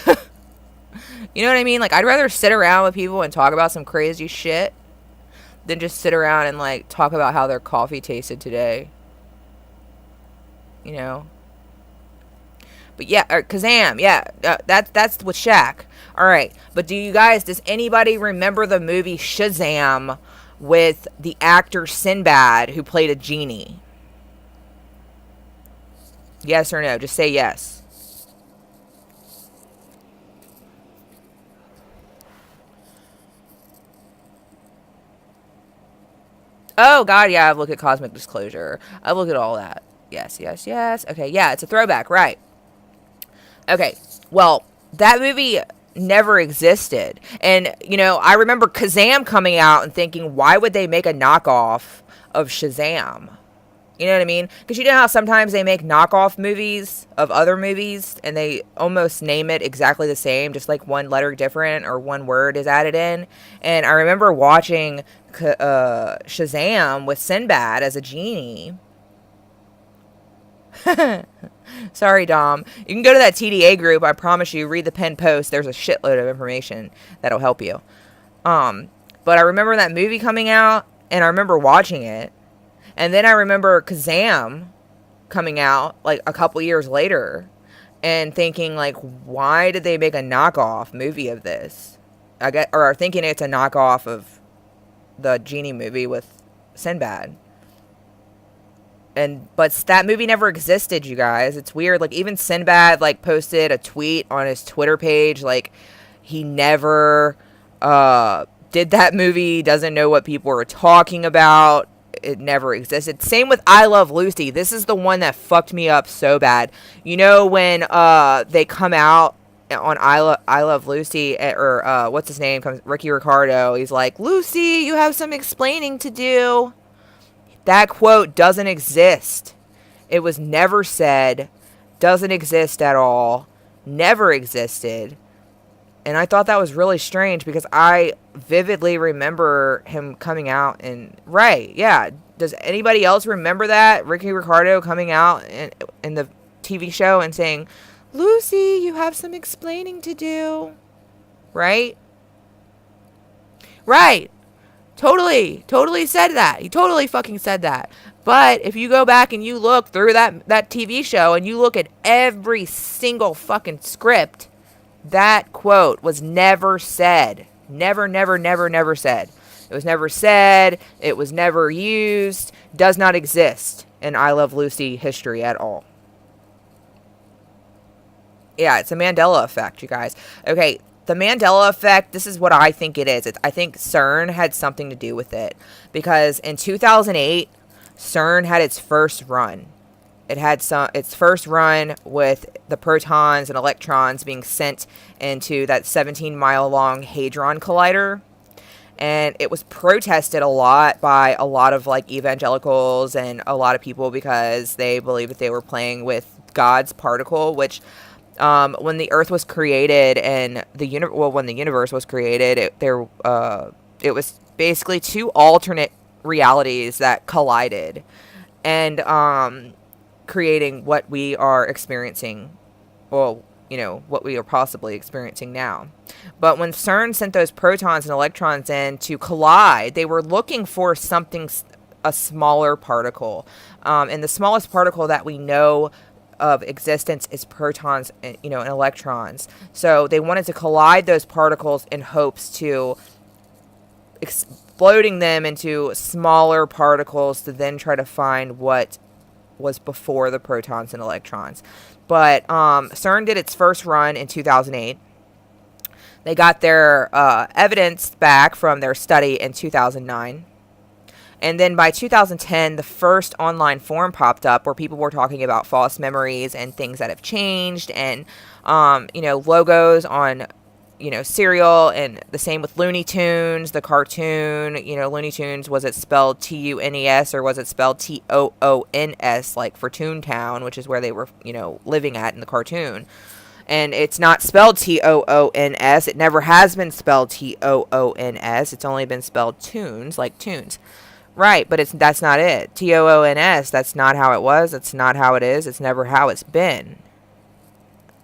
You know what I mean? Like, I'd rather sit around with people and talk about some crazy shit than just sit around and, like, talk about how their coffee tasted today. You know? But yeah, Kazam, yeah, that's with Shaq. All right, but does anybody remember the movie Shazam with the actor Sinbad who played a genie? Yes or no? Just say yes. Oh, God, yeah, I've looked at Cosmic Disclosure. I've looked at all that. Yes, yes, yes. Okay, yeah, it's a throwback, right. Okay, well, that movie never existed. And, I remember Kazam coming out and thinking, why would they make a knockoff of Shazam? You know what I mean? Because you know how sometimes they make knockoff movies of other movies and they almost name it exactly the same, just like one letter different or one word is added in. And I remember watching Shazam with Sinbad as a genie. Sorry, Dom. You can go to that TDA group. I promise you, read the pinned post. There's a shitload of information that'll help you. But I remember that movie coming out, and I remember watching it. And then I remember Kazam coming out, like, a couple years later, and thinking, like, why did they make a knockoff movie of this? Or thinking it's a knockoff of the Genie movie with Sinbad. But that movie never existed, you guys. It's weird. Like, even Sinbad, like, posted a tweet on his Twitter page, like, he never did that movie, doesn't know what people are talking about. It never existed. Same with I Love Lucy. This is the one that fucked me up so bad. You know when they come out on I Love Lucy, or what's his name, comes Ricky Ricardo. He's like, Lucy, you have some explaining to do. That quote doesn't exist. It was never said. Doesn't exist at all. Never existed. And I thought that was really strange because I vividly remember him coming out and... Right, yeah. Does anybody else remember that? Ricky Ricardo coming out in the TV show and saying, Lucy, you have some explaining to do. Right? Right. Totally said that. He totally fucking said that. But if you go back and you look through that TV show and you look at every single fucking script, that quote was never said. Never said. It was never said. It was never used. Does not exist in I Love Lucy history at all. Yeah, it's a Mandela effect, you guys. Okay, the Mandela effect, this is what I think it is. I think CERN had something to do with it. Because in 2008, CERN had its first run. It had its first run with the protons and electrons being sent into that 17-mile-long Hadron Collider. And it was protested a lot by a lot of, like, evangelicals and a lot of people because they believed that they were playing with God's particle, which... when the Earth was created and when the universe was created, it was basically two alternate realities that collided, and creating what we are experiencing. Well, what we are possibly experiencing now. But when CERN sent those protons and electrons in to collide, they were looking for something a smaller particle. And the smallest particle that we know of existence is protons, and electrons. So they wanted to collide those particles in hopes to exploding them into smaller particles to then try to find what was before the protons and electrons. But CERN did its first run in 2008. They got their evidence back from their study in 2009. And then by 2010, the first online forum popped up where people were talking about false memories and things that have changed, and logos on cereal, and the same with Looney Tunes, the cartoon. Looney Tunes, was it spelled Tunes or was it spelled Toons, like for Toontown, which is where they were living at in the cartoon. And it's not spelled Toons. It never has been spelled Toons. It's only been spelled tunes, like tunes. Right, but that's not it. Toons, that's not how it was. It's not how it is. It's never how it's been.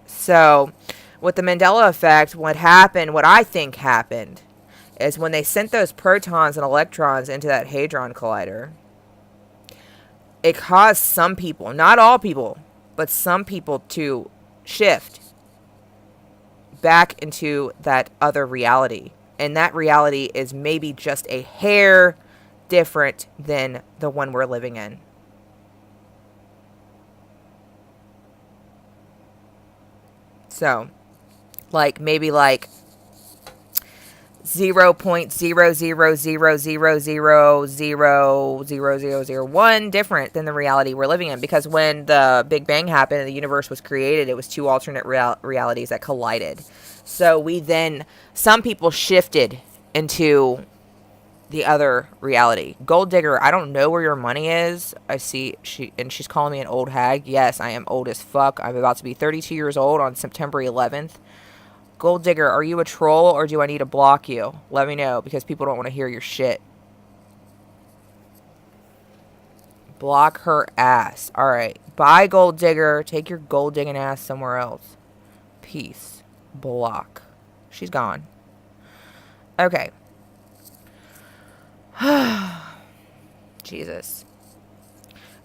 So, with the Mandela effect, what I think happened, is when they sent those protons and electrons into that Hadron Collider, it caused some people, not all people, but some people to shift back into that other reality. And that reality is maybe just a hair different than the one we're living in. So, maybe 0.00000000001 different than the reality we're living in. Because when the Big Bang happened and the universe was created, it was two alternate realities that collided. So some people shifted into the other reality. Gold digger, I don't know where your money is. I see she's calling me an old hag. Yes, I am old as fuck. I'm about to be 32 years old on September 11th. Gold digger, are you a troll or do I need to block you? Let me know, because people don't want to hear your shit. Block her ass. Alright. Bye, gold digger. Take your gold digging ass somewhere else. Peace. Block. She's gone. Okay. Jesus.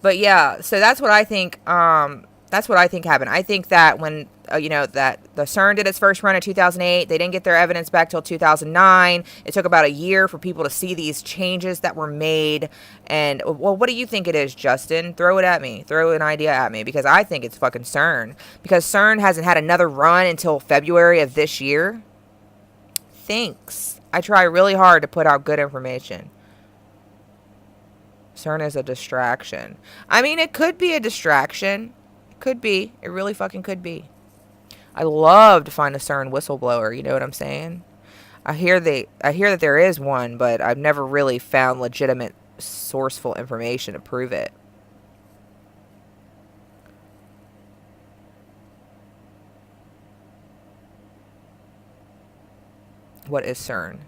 But yeah, so that's what I think. That's what I think happened. I think that when that the CERN did its first run in 2008, they didn't get their evidence back till 2009. It took about a year for people to see these changes that were made. And well, what do you think it is, Justin? Throw it at me. Throw an idea at me, because I think it's fucking CERN. Because CERN hasn't had another run until February of this year. Thanks. I try really hard to put out good information. CERN is a distraction. I mean, it could be a distraction. It could be. It really fucking could be. I love to find a CERN whistleblower. You know what I'm saying? I hear that there is one, but I've never really found legitimate, sourceful information to prove it. What is CERN?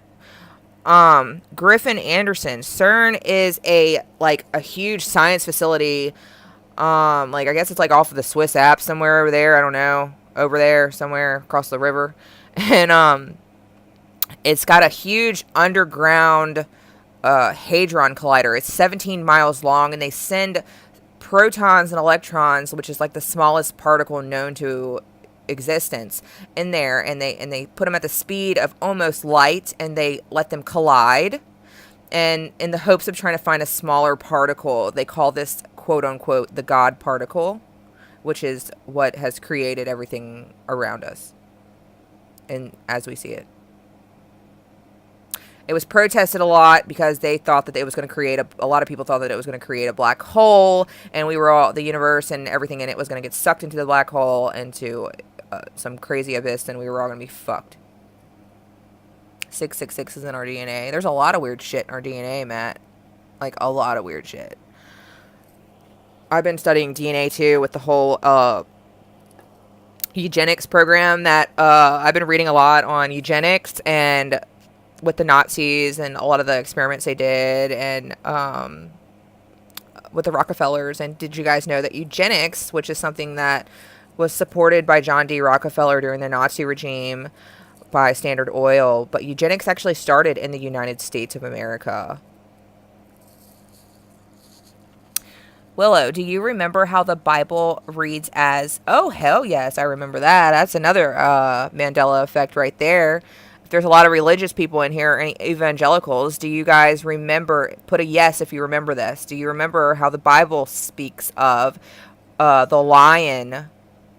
Griffin Anderson. CERN is a huge science facility. I guess it's off of the Swiss Alps somewhere over there. I don't know. Over there somewhere across the river. And it's got a huge underground Hadron Collider. It's 17 miles long, and they send protons and electrons, which is the smallest particle known to existence, in there, and they put them at the speed of almost light, and they let them collide, and in the hopes of trying to find a smaller particle. They call this, quote unquote, the God particle, which is what has created everything around us and as we see it. It was protested a lot because they thought that it was going to create a lot of people thought that it was going to create a black hole, and the universe and everything in it was going to get sucked into the black hole, into some crazy abyss, and we were all going to be fucked. 666 is in our DNA. There's a lot of weird shit in our DNA, Matt. A lot of weird shit. I've been studying DNA too, with the whole eugenics program that I've been reading a lot on eugenics, and with the Nazis and a lot of the experiments they did, and with the Rockefellers. And did you guys know that eugenics, which is something that was supported by John D. Rockefeller during the Nazi regime by Standard Oil, but eugenics actually started in the United States of America. Willow, do you remember how the Bible reads as, oh, hell yes, I remember that. That's another Mandela effect right there. If there's a lot of religious people in here, and evangelicals, do you guys remember, put a yes if you remember this. Do you remember how the Bible speaks of the lion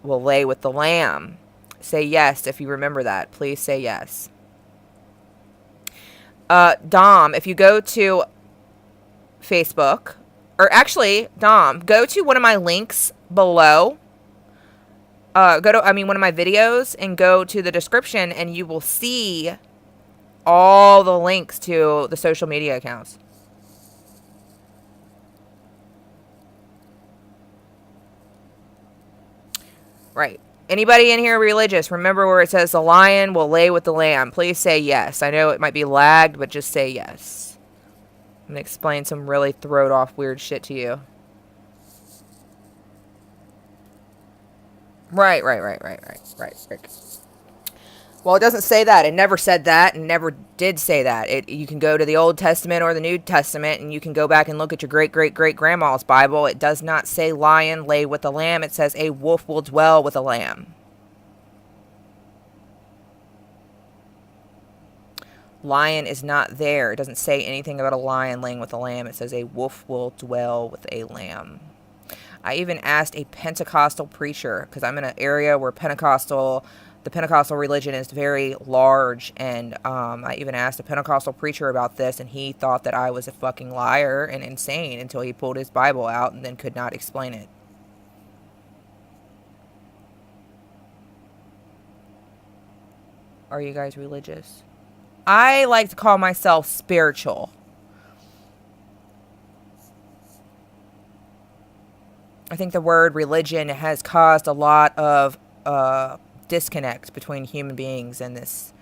will lay with the lamb? Say yes if you remember that. Please say yes. Dom, if you go to Facebook, or actually, Dom, go to one of my links below. One of my videos, and go to the description, and you will see all the links to the social media accounts. Right. Anybody in here religious? Remember where it says the lion will lay with the lamb. Please say yes. I know it might be lagged, but just say yes. I'm going to explain some really throat off weird shit to you. Right. Well, it doesn't say that. It never said that, and never did say that. You can go to the Old Testament or the New Testament, and you can go back and look at your great-great-great-grandma's Bible. It does not say lion lay with a lamb. It says a wolf will dwell with a lamb. Lion is not there. It doesn't say anything about a lion laying with a lamb. It says a wolf will dwell with a lamb. I even asked a Pentecostal preacher, because I'm in an area where the Pentecostal religion is very large, and I even asked a Pentecostal preacher about this, and he thought that I was a fucking liar and insane until he pulled his Bible out and then could not explain it. Are you guys religious? I like to call myself spiritual. I think the word religion has caused a lot of disconnect between human beings and this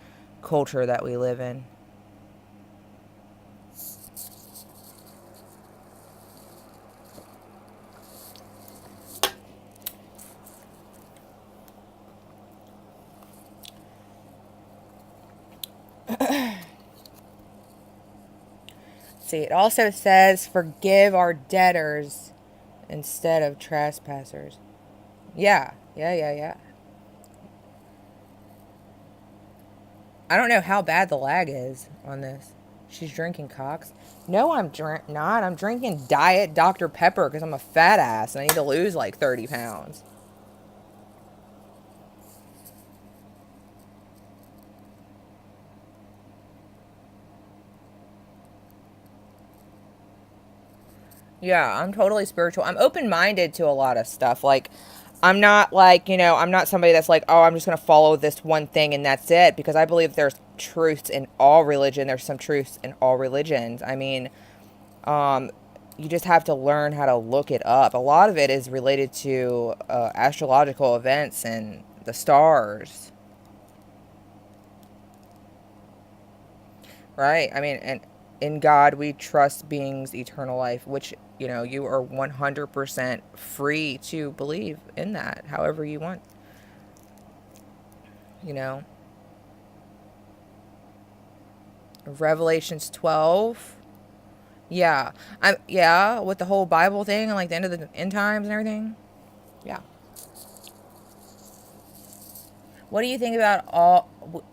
culture that we live in. See, it also says forgive our debtors instead of trespassers. Yeah. I don't know how bad the lag is on this. She's drinking Cox. No, I'm not. I'm drinking Diet Dr. Pepper because I'm a fat ass and I need to lose like 30 pounds. Yeah, I'm totally spiritual. I'm open-minded to a lot of stuff. Like, I'm not like, I'm not somebody that's like, oh, I'm just going to follow this one thing and that's it. Because I believe there's truths in all religion. There's some truths in all religions. I mean, you just have to learn how to look it up. A lot of it is related to astrological events and the stars. Right? I mean, and in God we trust beings eternal life, which, you are 100% free to believe in that however you want. Revelations 12. Yeah. With the whole Bible thing and like the end of the end times and everything. Yeah. What do you think about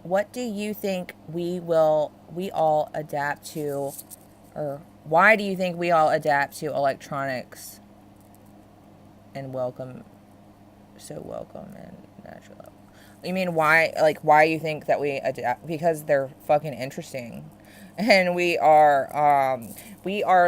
what do you think we all adapt to, or why do you think we all adapt to electronics and welcome and natural? You mean why you think that we adapt? Because they're fucking interesting. And we are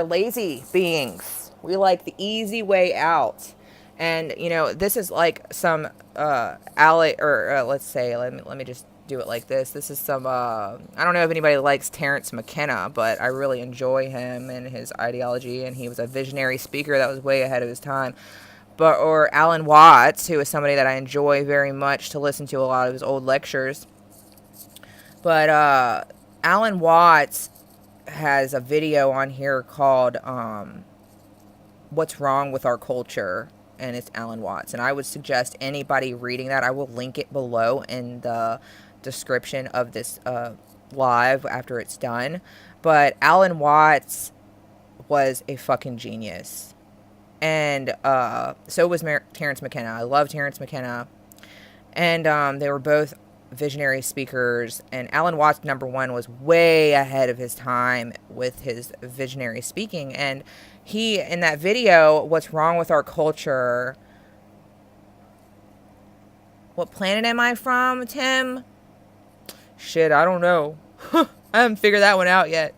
lazy beings. We like the easy way out. And, this is like some, let's say, let me just do it like this. This is some, I don't know if anybody likes Terrence McKenna, but I really enjoy him and his ideology. And he was a visionary speaker that was way ahead of his time. Or Alan Watts, who is somebody that I enjoy very much to listen to a lot of his old lectures. But, Alan Watts has a video on here called, What's Wrong with Our Culture? And it's Alan Watts. And I would suggest anybody reading that, I will link it below in the description of this live after it's done. But Alan Watts was a fucking genius. And so was Terrence McKenna. I love Terrence McKenna. And they were both visionary speakers. And Alan Watts, number one, was way ahead of his time with his visionary speaking. And he, in that video, What's Wrong with Our Culture? What planet am I from, Tim? Shit, I don't know. I haven't figured that one out yet.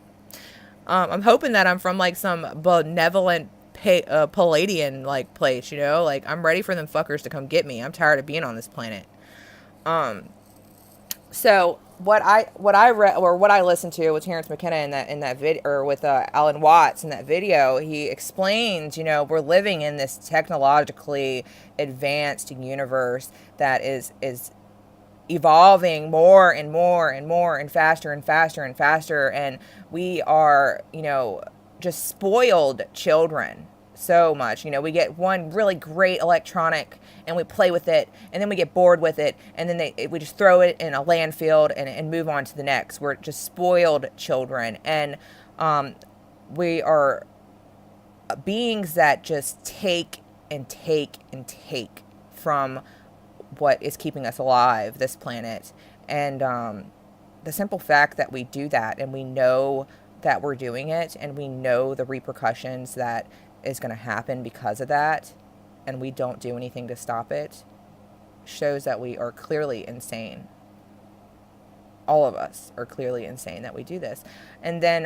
I'm hoping that I'm from like some benevolent Palladian like place, you know? Like, I'm ready for them fuckers to come get me. I'm tired of being on this planet. So what I read, or what I listened to with Terrence McKenna in that video, or with Alan Watts in that video, he explains, you know, we're living in this technologically advanced universe that is evolving more and more and more and faster and faster and faster, and we are, you know, just spoiled children so much. You know, we get one really great electronic and we play with it, and then we get bored with it, and then we just throw it in a landfill and move on to the next. We're just spoiled children, and we are beings that just take and take and take from what is keeping us alive, this planet. And the simple fact that we do that, and we know that we're doing it, and we know the repercussions that is going to happen because of that, and we don't do anything to stop it, shows that we are clearly insane. All of us are clearly insane that we do this. And then,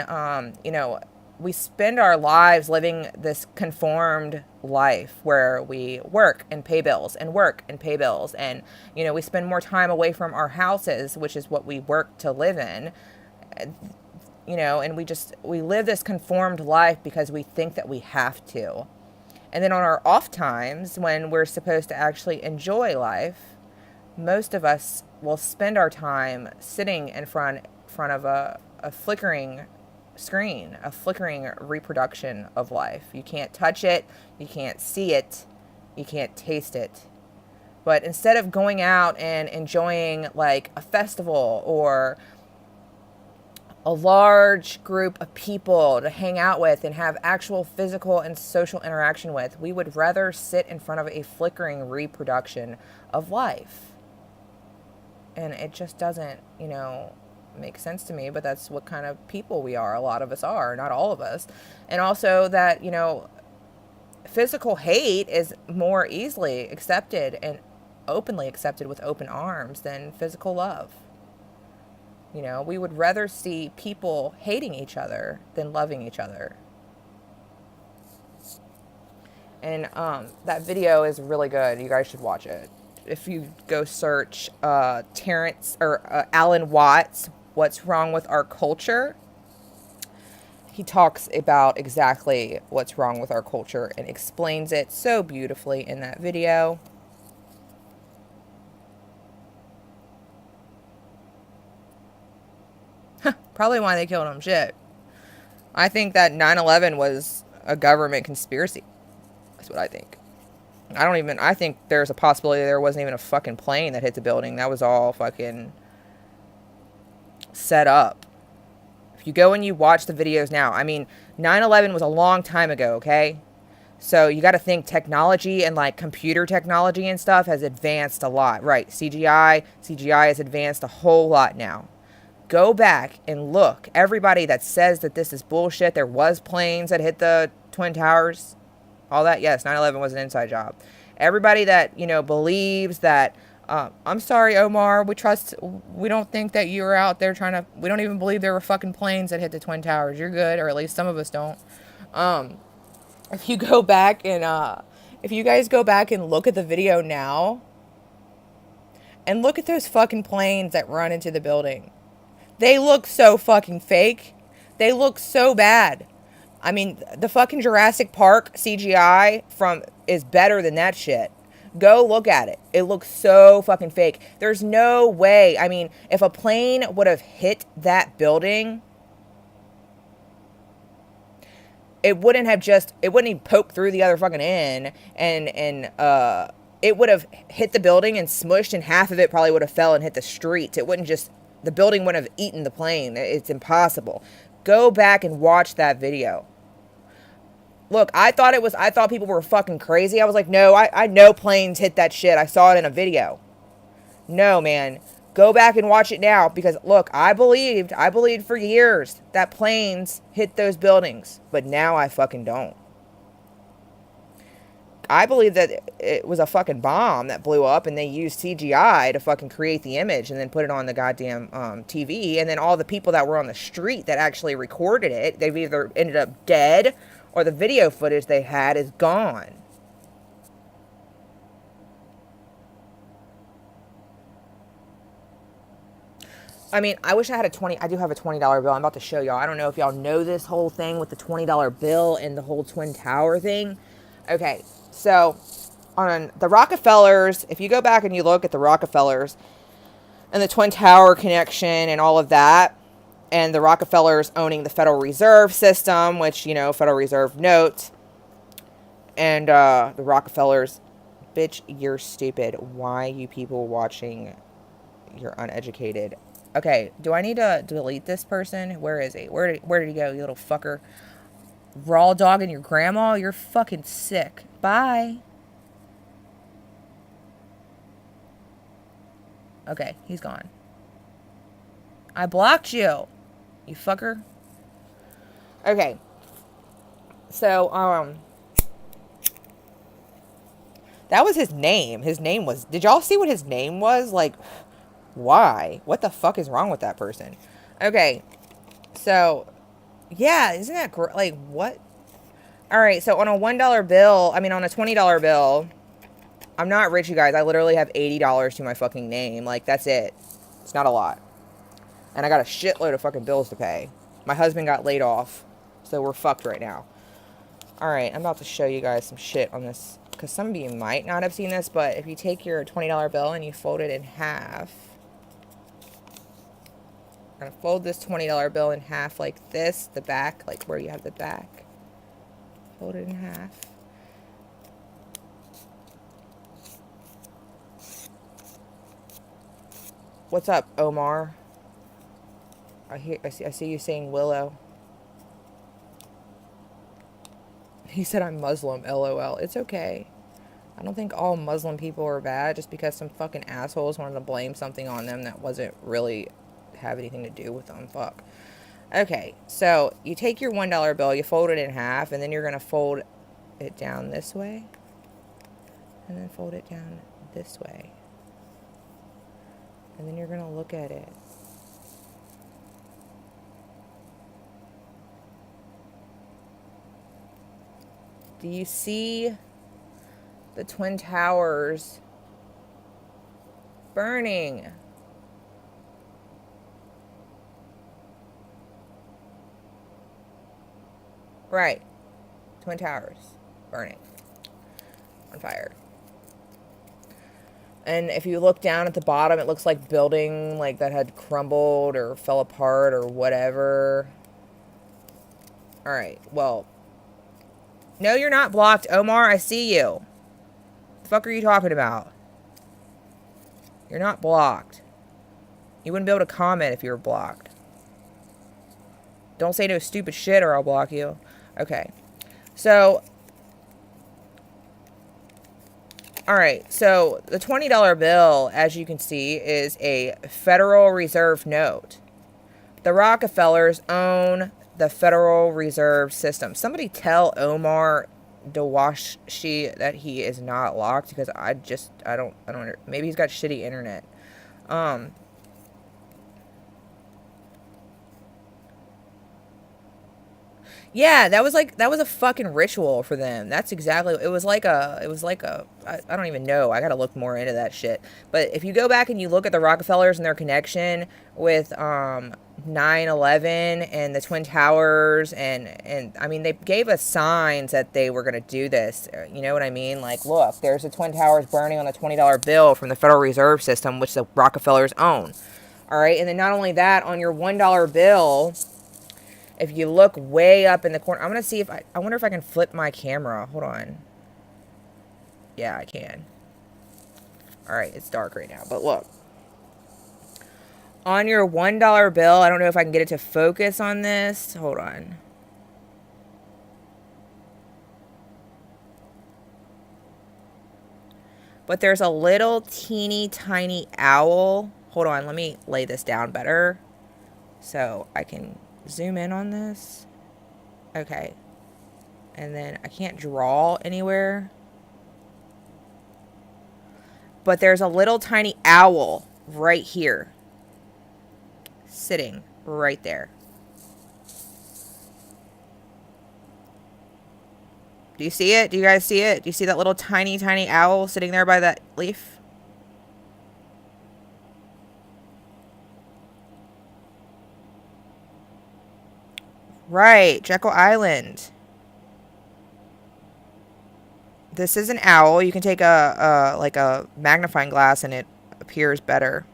you know, we spend our lives living this conformed life where we work and pay bills and work and pay bills. And, you know, we spend more time away from our houses, which is what we work to live in, you know, and we live this conformed life because we think that we have to. And then on our off times, when we're supposed to actually enjoy life, most of us will spend our time sitting in front of a flickering screen, a flickering reproduction of life. You can't touch it, you can't see it, you can't taste it. But instead of going out and enjoying like a festival or a large group of people to hang out with and have actual physical and social interaction with, we would rather sit in front of a flickering reproduction of life. And it just doesn't, you know, make sense to me, but that's what kind of people we are. A lot of us are, not all of us. And also that, you know, physical hate is more easily accepted and openly accepted with open arms than physical love. You know, we would rather see people hating each other than loving each other. And that video is really good. You guys should watch it. If you go search Terrence or Alan Watts, What's Wrong with Our Culture, he talks about exactly what's wrong with our culture and explains it so beautifully in that video. Probably why they killed him. Shit. I think that 9/11 was a government conspiracy. That's what I think. I think there's a possibility there wasn't even a fucking plane that hit the building. That was all fucking set up. If you go and you watch the videos now, I mean, 9/11 was a long time ago, okay? So you got to think technology and like computer technology and stuff has advanced a lot. Right, CGI has advanced a whole lot now. Go back and look. Everybody that says that this is bullshit, there was planes that hit the Twin Towers, all that, yes, 9/11 was an inside job. Everybody that, you know, believes that, I'm sorry, Omar, we don't think that you were out there we don't even believe there were fucking planes that hit the Twin Towers. You're good, or at least some of us don't. If you go back and, if you guys go back and look at the video now, and look at those fucking planes that run into the building. They look so fucking fake. They look so bad. I mean, the fucking Jurassic Park CGI is better than that shit. Go look at it. It looks so fucking fake. There's no way. I mean, if a plane would have hit that building, it wouldn't even poke through the other fucking end, and it would have hit the building and smushed, and half of it probably would have fell and hit the streets. The building wouldn't have eaten the plane. It's impossible. Go back and watch that video. Look, I thought people were fucking crazy. I was like, no, I know planes hit that shit. I saw it in a video. No, man. Go back and watch it now because, look, I believed for years that planes hit those buildings. But now I fucking don't. I believe that it was a fucking bomb that blew up and they used CGI to fucking create the image and then put it on the goddamn TV. And then all the people that were on the street that actually recorded it, they've either ended up dead or the video footage they had is gone. I mean, I wish I had I do have a $20 bill. I'm about to show y'all. I don't know if y'all know this whole thing with the $20 bill and the whole Twin Tower thing. Okay, so on the Rockefellers, if you go back and you look at the Rockefellers and the Twin Tower connection and all of that, and the Rockefellers owning the Federal Reserve System, which, you know, Federal Reserve notes, and the Rockefellers, bitch, you're stupid. Why you people watching? You're uneducated. Okay, do I need to delete this person? Where is he? Where did he go, you little fucker? Raw dog and your grandma? You're fucking sick. Bye. Okay, he's gone. I blocked you, you fucker. Okay. So, that was his name. His name was... Did y'all see what his name was? Like... Why? What the fuck is wrong with that person? Okay. So, yeah, isn't that great? Like, what? Alright, so on a $1 bill, I mean, on a $20 bill, I'm not rich, you guys. I literally have $80 to my fucking name. Like, that's it. It's not a lot. And I got a shitload of fucking bills to pay. My husband got laid off, so we're fucked right now. Alright, I'm about to show you guys some shit on this, because some of you might not have seen this, but if you take your $20 bill and you fold it in half... I'm going to fold this $20 bill in half like this, the back, like where you have the back. Fold it in half. What's up, Omar? I see you saying Willow. He said I'm Muslim, LOL. It's okay. I don't think all Muslim people are bad just because some fucking assholes wanted to blame something on them that wasn't really... have anything to do with them. Fuck. Okay, so you take your $1 bill, you fold it in half, and then you're gonna fold it down this way, and then fold it down this way, and then you're gonna look at it. Do you see the Twin Towers burning? Right. Twin Towers. Burning. On fire. And if you look down at the bottom, it looks like building like that had crumbled or fell apart or whatever. Alright, well. No, you're not blocked, Omar. I see you. The fuck are you talking about? You're not blocked. You wouldn't be able to comment if you were blocked. Don't say no stupid shit or I'll block you. Okay. So, alright, so the $20 bill, as you can see, is a Federal Reserve note. The Rockefellers own the Federal Reserve System. Somebody tell Omar Dawashi that he is not locked because I don't, maybe he's got shitty internet. Yeah, that was a fucking ritual for them. That's exactly, it was like a, I don't even know. I gotta look more into that shit. But if you go back and you look at the Rockefellers and their connection with 9/11 and the Twin Towers and I mean, they gave us signs that they were gonna do this. You know what I mean? Like, look, there's the Twin Towers burning on the $20 bill from the Federal Reserve System, which the Rockefellers own. All right, and then not only that, on your $1 bill, if you look way up in the corner, I'm going to see if I wonder if I can flip my camera. Hold on. Yeah, I can. Alright, it's dark right now, but look. On your $1 bill, I don't know if I can get it to focus on this. Hold on. But there's a little teeny tiny owl. Hold on, let me lay this down better so I can zoom in on this. Okay. And then I can't draw anywhere. But there's a little tiny owl right here. Sitting right there. Do you see it? Do you guys see it? Do you see that little tiny, tiny owl sitting there by that leaf? Right, Jekyll Island. This is an owl. You can take like a magnifying glass and it appears better.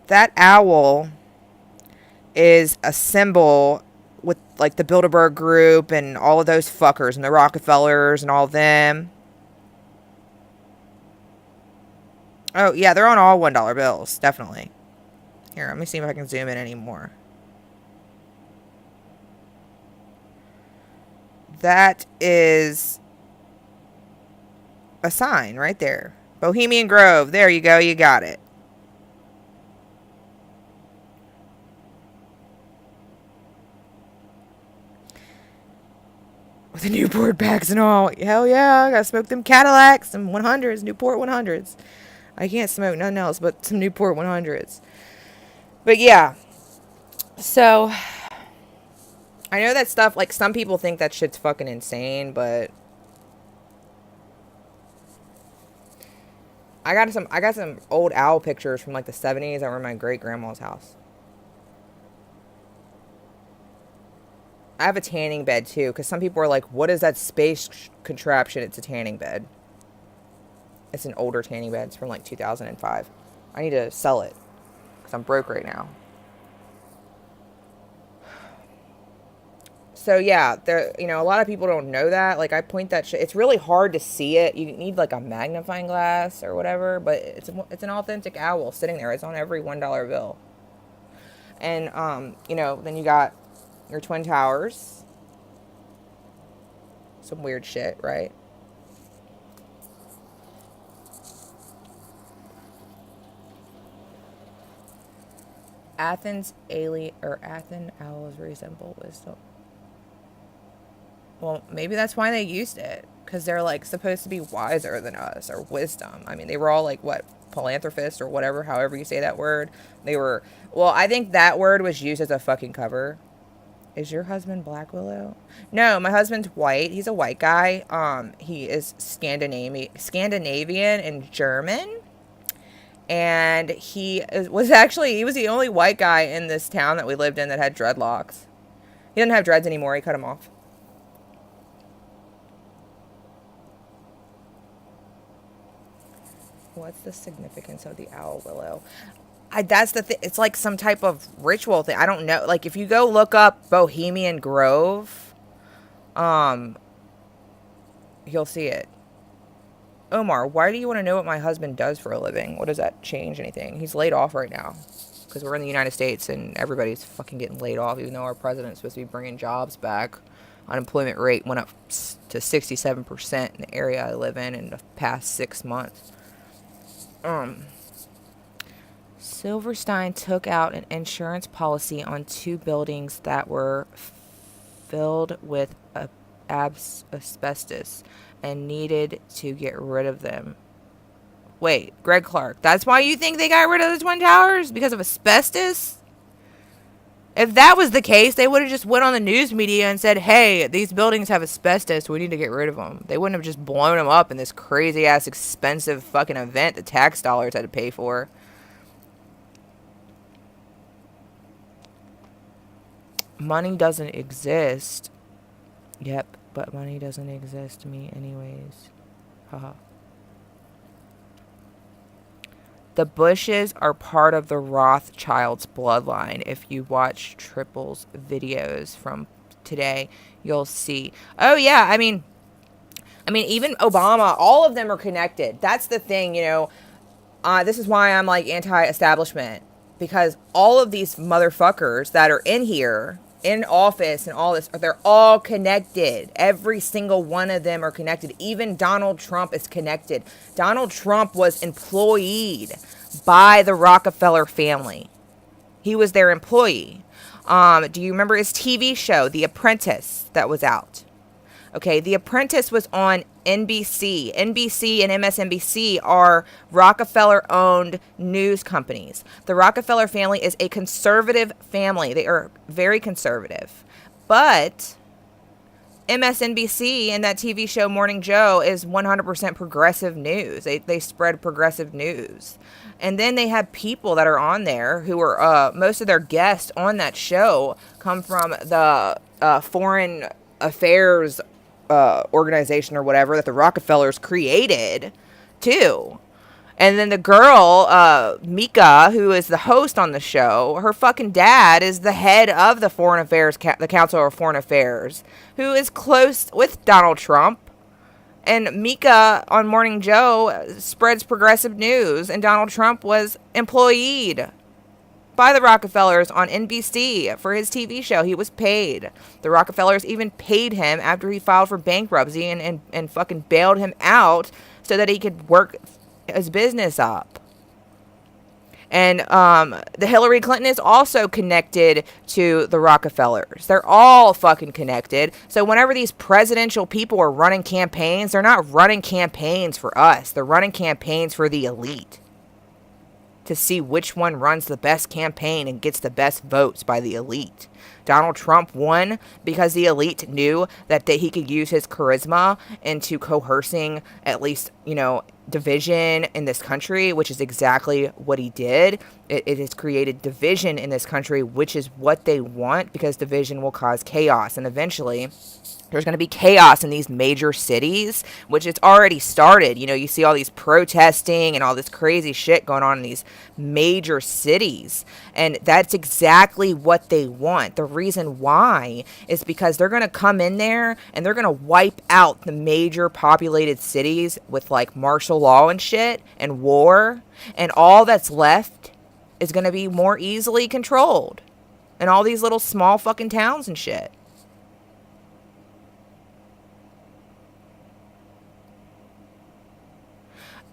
That owl is a symbol with like the Bilderberg group and all of those fuckers and the Rockefellers and all of them. Oh, yeah, they're on all $1 bills, definitely. Here, let me see if I can zoom in anymore. That is a sign right there. Bohemian Grove. There you go. You got it. With the Newport bags and all. Hell yeah. I gotta smoke them Cadillacs, some 100s, Newport 100s. I can't smoke nothing else but some Newport 100s. But yeah. So, I know that stuff, like, some people think that shit's fucking insane, but I got some old owl pictures from, like, the 70s that were in my great-grandma's house. I have a tanning bed, too, because some people are like, what is that space contraption? It's a tanning bed. It's an older tanning bed. It's from, like, 2005. I need to sell it, because I'm broke right now. So, yeah, there, you know, a lot of people don't know that. Like, I point that shit. It's really hard to see it. You need, like, a magnifying glass or whatever. But it's an authentic owl sitting there. It's on every $1 bill. And, you know, then you got your Twin Towers. Some weird shit, right? Athens owls resemble wisdom. Well, maybe that's why they used it. Because they're, like, supposed to be wiser than us. Or wisdom. I mean, they were all, like, what? Philanthropists or whatever. However you say that word. They were... Well, I think that word was used as a fucking cover. Is your husband Black Willow? No, my husband's white. He's a white guy. He is Scandinavian and German. And he was the only white guy in this town that we lived in that had dreadlocks. He doesn't have dreads anymore. He cut them off. What's the significance of the owl willow? That's the thing. It's like some type of ritual thing. I don't know. Like, if you go look up Bohemian Grove, you'll see it. Omar, why do you want to know what my husband does for a living? What does that change anything? He's laid off right now. Because we're in the United States and everybody's fucking getting laid off, even though our president's supposed to be bringing jobs back. Unemployment rate went up to 67% in the area I live in the past 6 months. Silverstein took out an insurance policy on 2 buildings that were filled with asbestos and needed to get rid of them. Wait, Greg Clark, that's why you think they got rid of the Twin Towers? Because of asbestos? If that was the case, they would have just went on the news media and said, hey, these buildings have asbestos, we need to get rid of them. They wouldn't have just blown them up in this crazy-ass expensive fucking event the tax dollars had to pay for. Money doesn't exist. Yep, but money doesn't exist to me anyways. Haha. The Bushes are part of the Rothschilds bloodline. If you watch Triple's videos from today, you'll see. Oh, yeah, I mean, even Obama, all of them are connected. That's the thing, you know. This is why I'm, like, anti-establishment. Because all of these motherfuckers that are in here in office and all this, they're all connected. Every single one of them are connected. Even Donald Trump is connected. Donald Trump was employed by the Rockefeller family. He was their employee. Do you remember his TV show, The Apprentice, that was out? Okay, The Apprentice was on NBC. NBC and MSNBC are Rockefeller-owned news companies. The Rockefeller family is a conservative family. They are very conservative. But MSNBC and that TV show Morning Joe is 100% progressive news. They spread progressive news. And then they have people that are on there who are, most of their guests on that show come from the foreign affairs organization or whatever that the Rockefellers created too. And then the girl, Mika, who is the host on the show, her fucking dad is the head of the Foreign Affairs, the Council of Foreign Affairs, who is close with Donald Trump. And Mika on Morning Joe spreads progressive news, and Donald Trump was employed by the Rockefellers on NBC for his TV show. He was paid. The Rockefellers even paid him after he filed for bankruptcy and fucking bailed him out so that he could work his business up. And the Hillary Clinton is also connected to the Rockefellers. They're all fucking connected. So whenever these presidential people are running campaigns, they're not running campaigns for us. They're running campaigns for the elite, to see which one runs the best campaign and gets the best votes by the elite. Donald Trump won because the elite knew that he could use his charisma into coercing at least, division in this country, which is exactly what he did. It has created division in this country, which is what they want, because division will cause chaos. And eventually there's going to be chaos in these major cities, which it's already started. You see all these protesting and all this crazy shit going on in these major cities. And that's exactly what they want. The reason why is because they're going to come in there and they're going to wipe out the major populated cities with like martial law and shit and war. And all that's left is going to be more easily controlled in all these little small fucking towns and shit.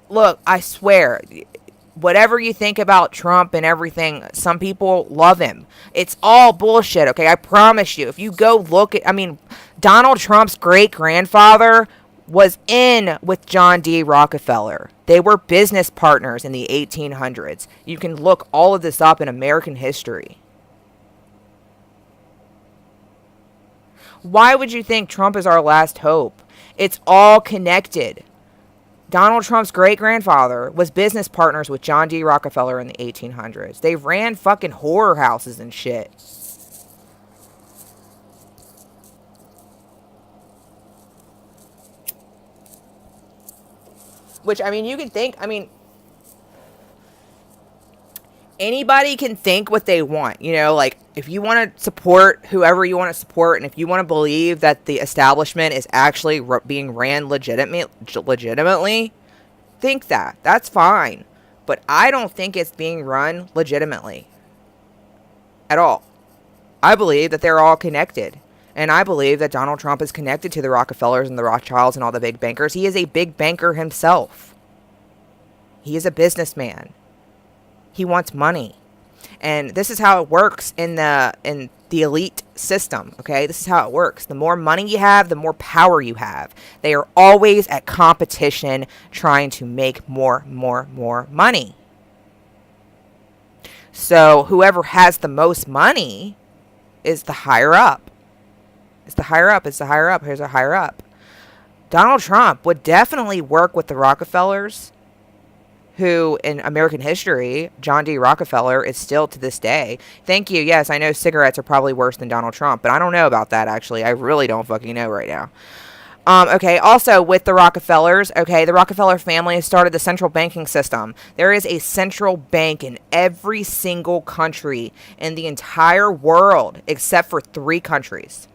Look, I swear, whatever you think about Trump and everything, some people love him. It's all bullshit, okay? I promise you. If you go look at, Donald Trump's great-grandfather was in with John D. Rockefeller. They were business partners in the 1800s. You can look all of this up in American history. Why would you think Trump is our last hope? It's all connected. Donald Trump's great-grandfather was business partners with John D. Rockefeller in the 1800s. They ran fucking horror houses and shit. Which, you can think, anybody can think what they want. If you want to support whoever you want to support, and if you want to believe that the establishment is actually being ran legitimately, think that. That's fine. But I don't think it's being run legitimately at all. I believe that they're all connected. And I believe that Donald Trump is connected to the Rockefellers and the Rothschilds and all the big bankers. He is a big banker himself. He is a businessman. He wants money. And this is how it works in the elite system, okay? This is how it works. The more money you have, the more power you have. They are always at competition trying to make more money. So whoever has the most money is the higher up. It's the higher up. It's the higher up. Here's a higher up. Donald Trump would definitely work with the Rockefellers, who in American history, John D. Rockefeller is still to this day. Thank you. Yes, I know cigarettes are probably worse than Donald Trump, but I don't know about that, actually. I really don't fucking know right now. Okay, also with the Rockefellers, okay, the Rockefeller family has started the central banking system. There is a central bank in every single country in the entire world except for 3 countries.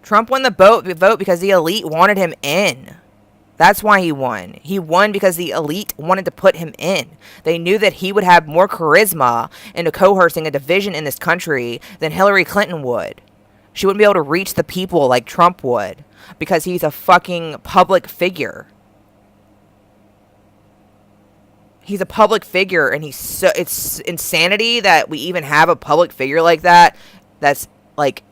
Trump won the vote because the elite wanted him in. That's why he won. He won because the elite wanted to put him in. They knew that he would have more charisma into coercing a division in this country than Hillary Clinton would. She wouldn't be able to reach the people like Trump would because he's a fucking public figure. He's a public figure, and it's insanity that we even have a public figure like that. That's like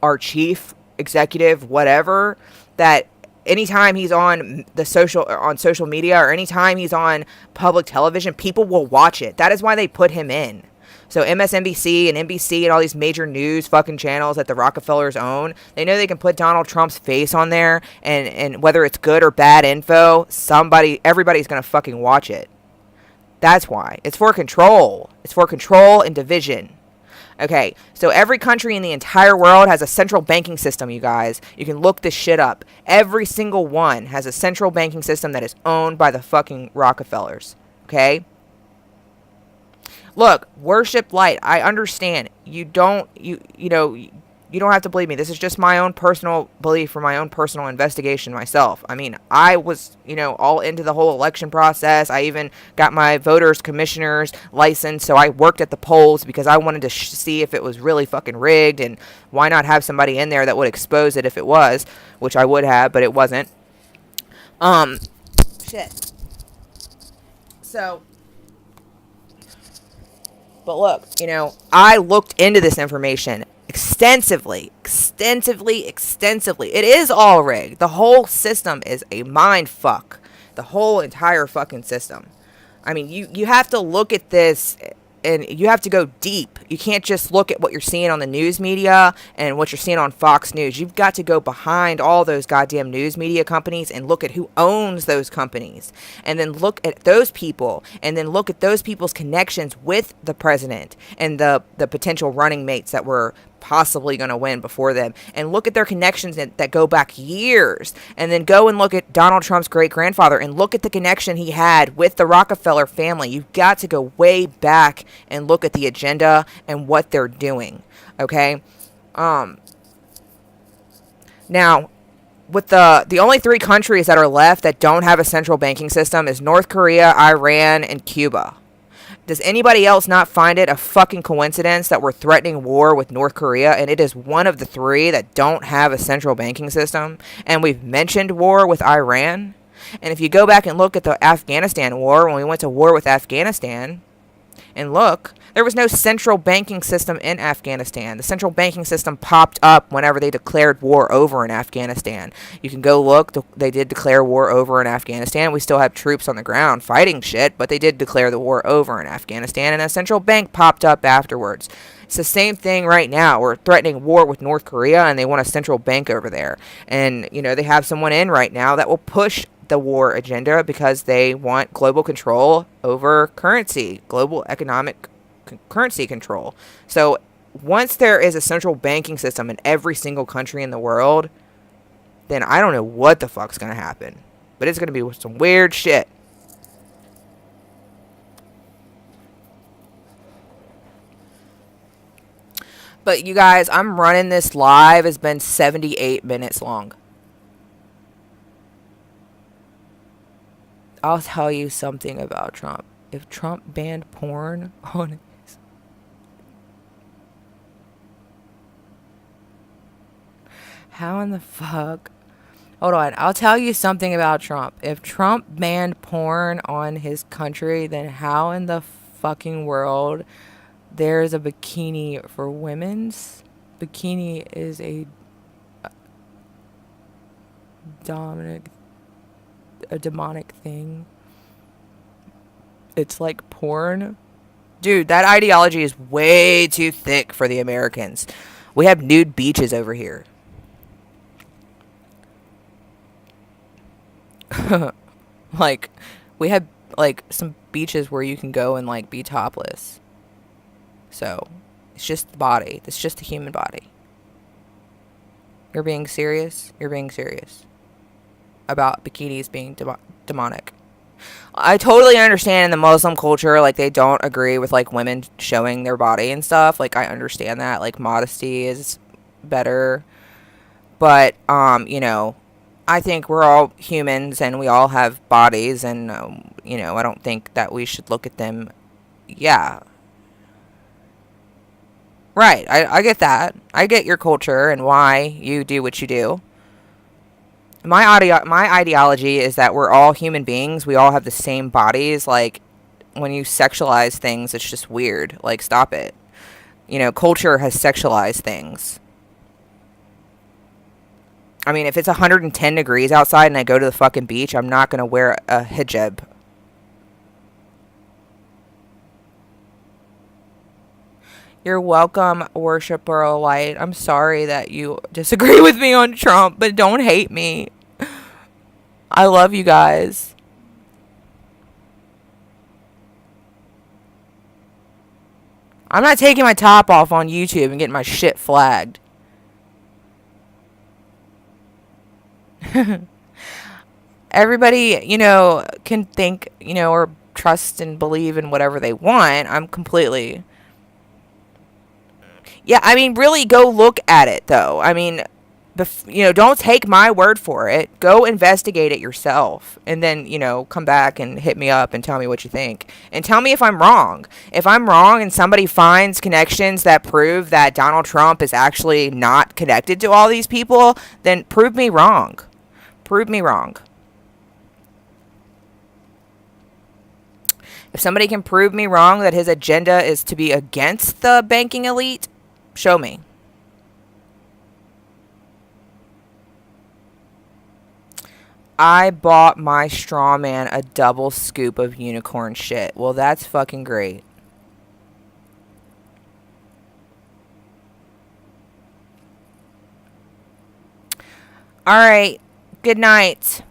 our chief executive, whatever, that anytime he's on social media or anytime he's on public television, people will watch it. That is why they put him in. So MSNBC and NBC and all these major news fucking channels that the Rockefellers own, they know they can put Donald Trump's face on there, and whether it's good or bad info, everybody's gonna fucking watch it. That's why. It's for control. It's for control and division. Okay, so every country in the entire world has a central banking system, you guys. You can look this shit up. Every single one has a central banking system that is owned by the fucking Rockefellers. Okay? Look, worship light. I understand. You don't have to believe me. This is just my own personal belief for my own personal investigation myself. I mean, I was, all into the whole election process. I even got my voters commissioner's license, so I worked at the polls because I wanted to see if it was really fucking rigged, and why not have somebody in there that would expose it if it was, which I would have, but it wasn't. Shit. So, but look, I looked into this information extensively. It is all rigged. The whole system is a mind fuck. The whole entire fucking system. I mean, you have to look at this, and you have to go deep. You can't just look at what you're seeing on the news media and what you're seeing on Fox News. You've got to go behind all those goddamn news media companies and look at who owns those companies. And then look at those people. And then look at those people's connections with the president and the potential running mates that were possibly going to win before them, and look at their connections that go back years, and then go and look at Donald Trump's great-grandfather and look at the connection he had with the Rockefeller family. You've got to go way back and look at the agenda and what they're doing. Okay? Now, with the only 3 countries that are left that don't have a central banking system is North Korea, Iran, and Cuba. Does anybody else not find it a fucking coincidence that we're threatening war with North Korea, and it is one of the 3 that don't have a central banking system? And we've mentioned war with Iran. And if you go back and look at the Afghanistan war, when we went to war with Afghanistan, and look, there was no central banking system in Afghanistan. The central banking system popped up whenever they declared war over in Afghanistan. You can go look. They did declare war over in Afghanistan. We still have troops on the ground fighting shit, but they did declare the war over in Afghanistan, and a central bank popped up afterwards. It's the same thing right now. We're threatening war with North Korea, and they want a central bank over there. And, they have someone in right now that will push the war agenda because they want global control over currency, global economic currency control. So once there is a central banking system in every single country in the world, then I don't know what the fuck's going to happen. But it's going to be some weird shit. But you guys, I'm running this live. It's been 78 minutes long. I'll tell you something about Trump. If Trump banned porn on his... How in the fuck... Hold on. I'll tell you something about Trump. If Trump banned porn on his country, then how in the fucking world there's a bikini for women's? Bikini is a demonic thing. It's like porn. Dude, that ideology is way too thick for the Americans. We have nude beaches over here. Like, we have, like, some beaches where you can go and, like, be topless. So, it's just the body. It's just the human body. You're being serious? You're being serious about bikinis being demonic. I totally understand in the Muslim culture, like, they don't agree with, like, women showing their body and stuff. Like, I understand that. Like, modesty is better. But, I think we're all humans and we all have bodies, and you know, I don't think that we should look at them. Yeah, right. I get that. I get your culture and why you do what you do. My ideology is that we're all human beings. We all have the same bodies. Like, when you sexualize things, it's just weird. Like, stop it. You know, culture has sexualized things. I mean, if it's 110 degrees outside and I go to the fucking beach, I'm not going to wear a hijab. You're welcome, worshiper light. I'm sorry that you disagree with me on Trump, but don't hate me. I love you guys. I'm not taking my top off on YouTube and getting my shit flagged. Everybody, you know, can think, you know, or trust and believe in whatever they want. I'm completely... Yeah, I mean, really go look at it, though. I mean, you know, don't take my word for it. Go investigate it yourself. And then, you know, come back and hit me up and tell me what you think. And tell me if I'm wrong. If I'm wrong and somebody finds connections that prove that Donald Trump is actually not connected to all these people, then prove me wrong. Prove me wrong. If somebody can prove me wrong that his agenda is to be against the banking elite, show me. I bought my straw man a double scoop of unicorn shit. Well, that's fucking great. Alright. Good night.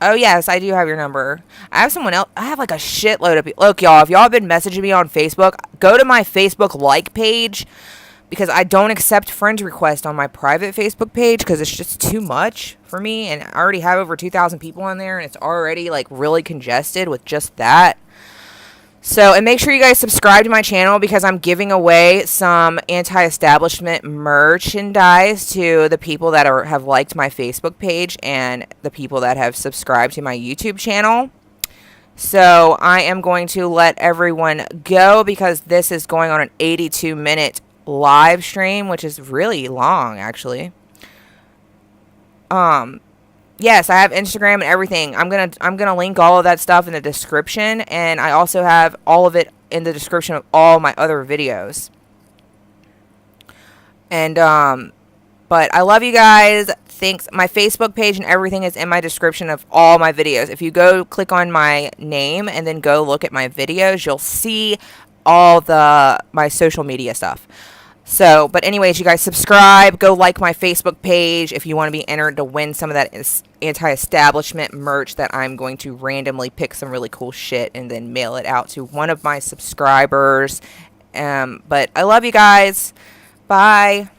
Oh, yes, I do have your number. I have someone else. I have like a shitload of people. Look, y'all, if y'all have been messaging me on Facebook, go to my Facebook like page, because I don't accept friend requests on my private Facebook page because it's just too much for me. And I already have over 2,000 people on there, and it's already like really congested with just that. So, and make sure you guys subscribe to my channel, because I'm giving away some anti-establishment merchandise to the people that have liked my Facebook page and the people that have subscribed to my YouTube channel. So I am going to let everyone go, because this is going on an 82-minute live stream, which is really long, actually. Yes, I have Instagram and everything. I'm gonna link all of that stuff in the description, and I also have all of it in the description of all my other videos. And but I love you guys. Thanks. My Facebook page and everything is in my description of all my videos. If you go click on my name and then go look at my videos, you'll see all my social media stuff. So, but anyways, you guys subscribe, go like my Facebook page if you want to be entered to win some of that anti-establishment merch that I'm going to randomly pick some really cool shit and then mail it out to one of my subscribers. But I love you guys. Bye.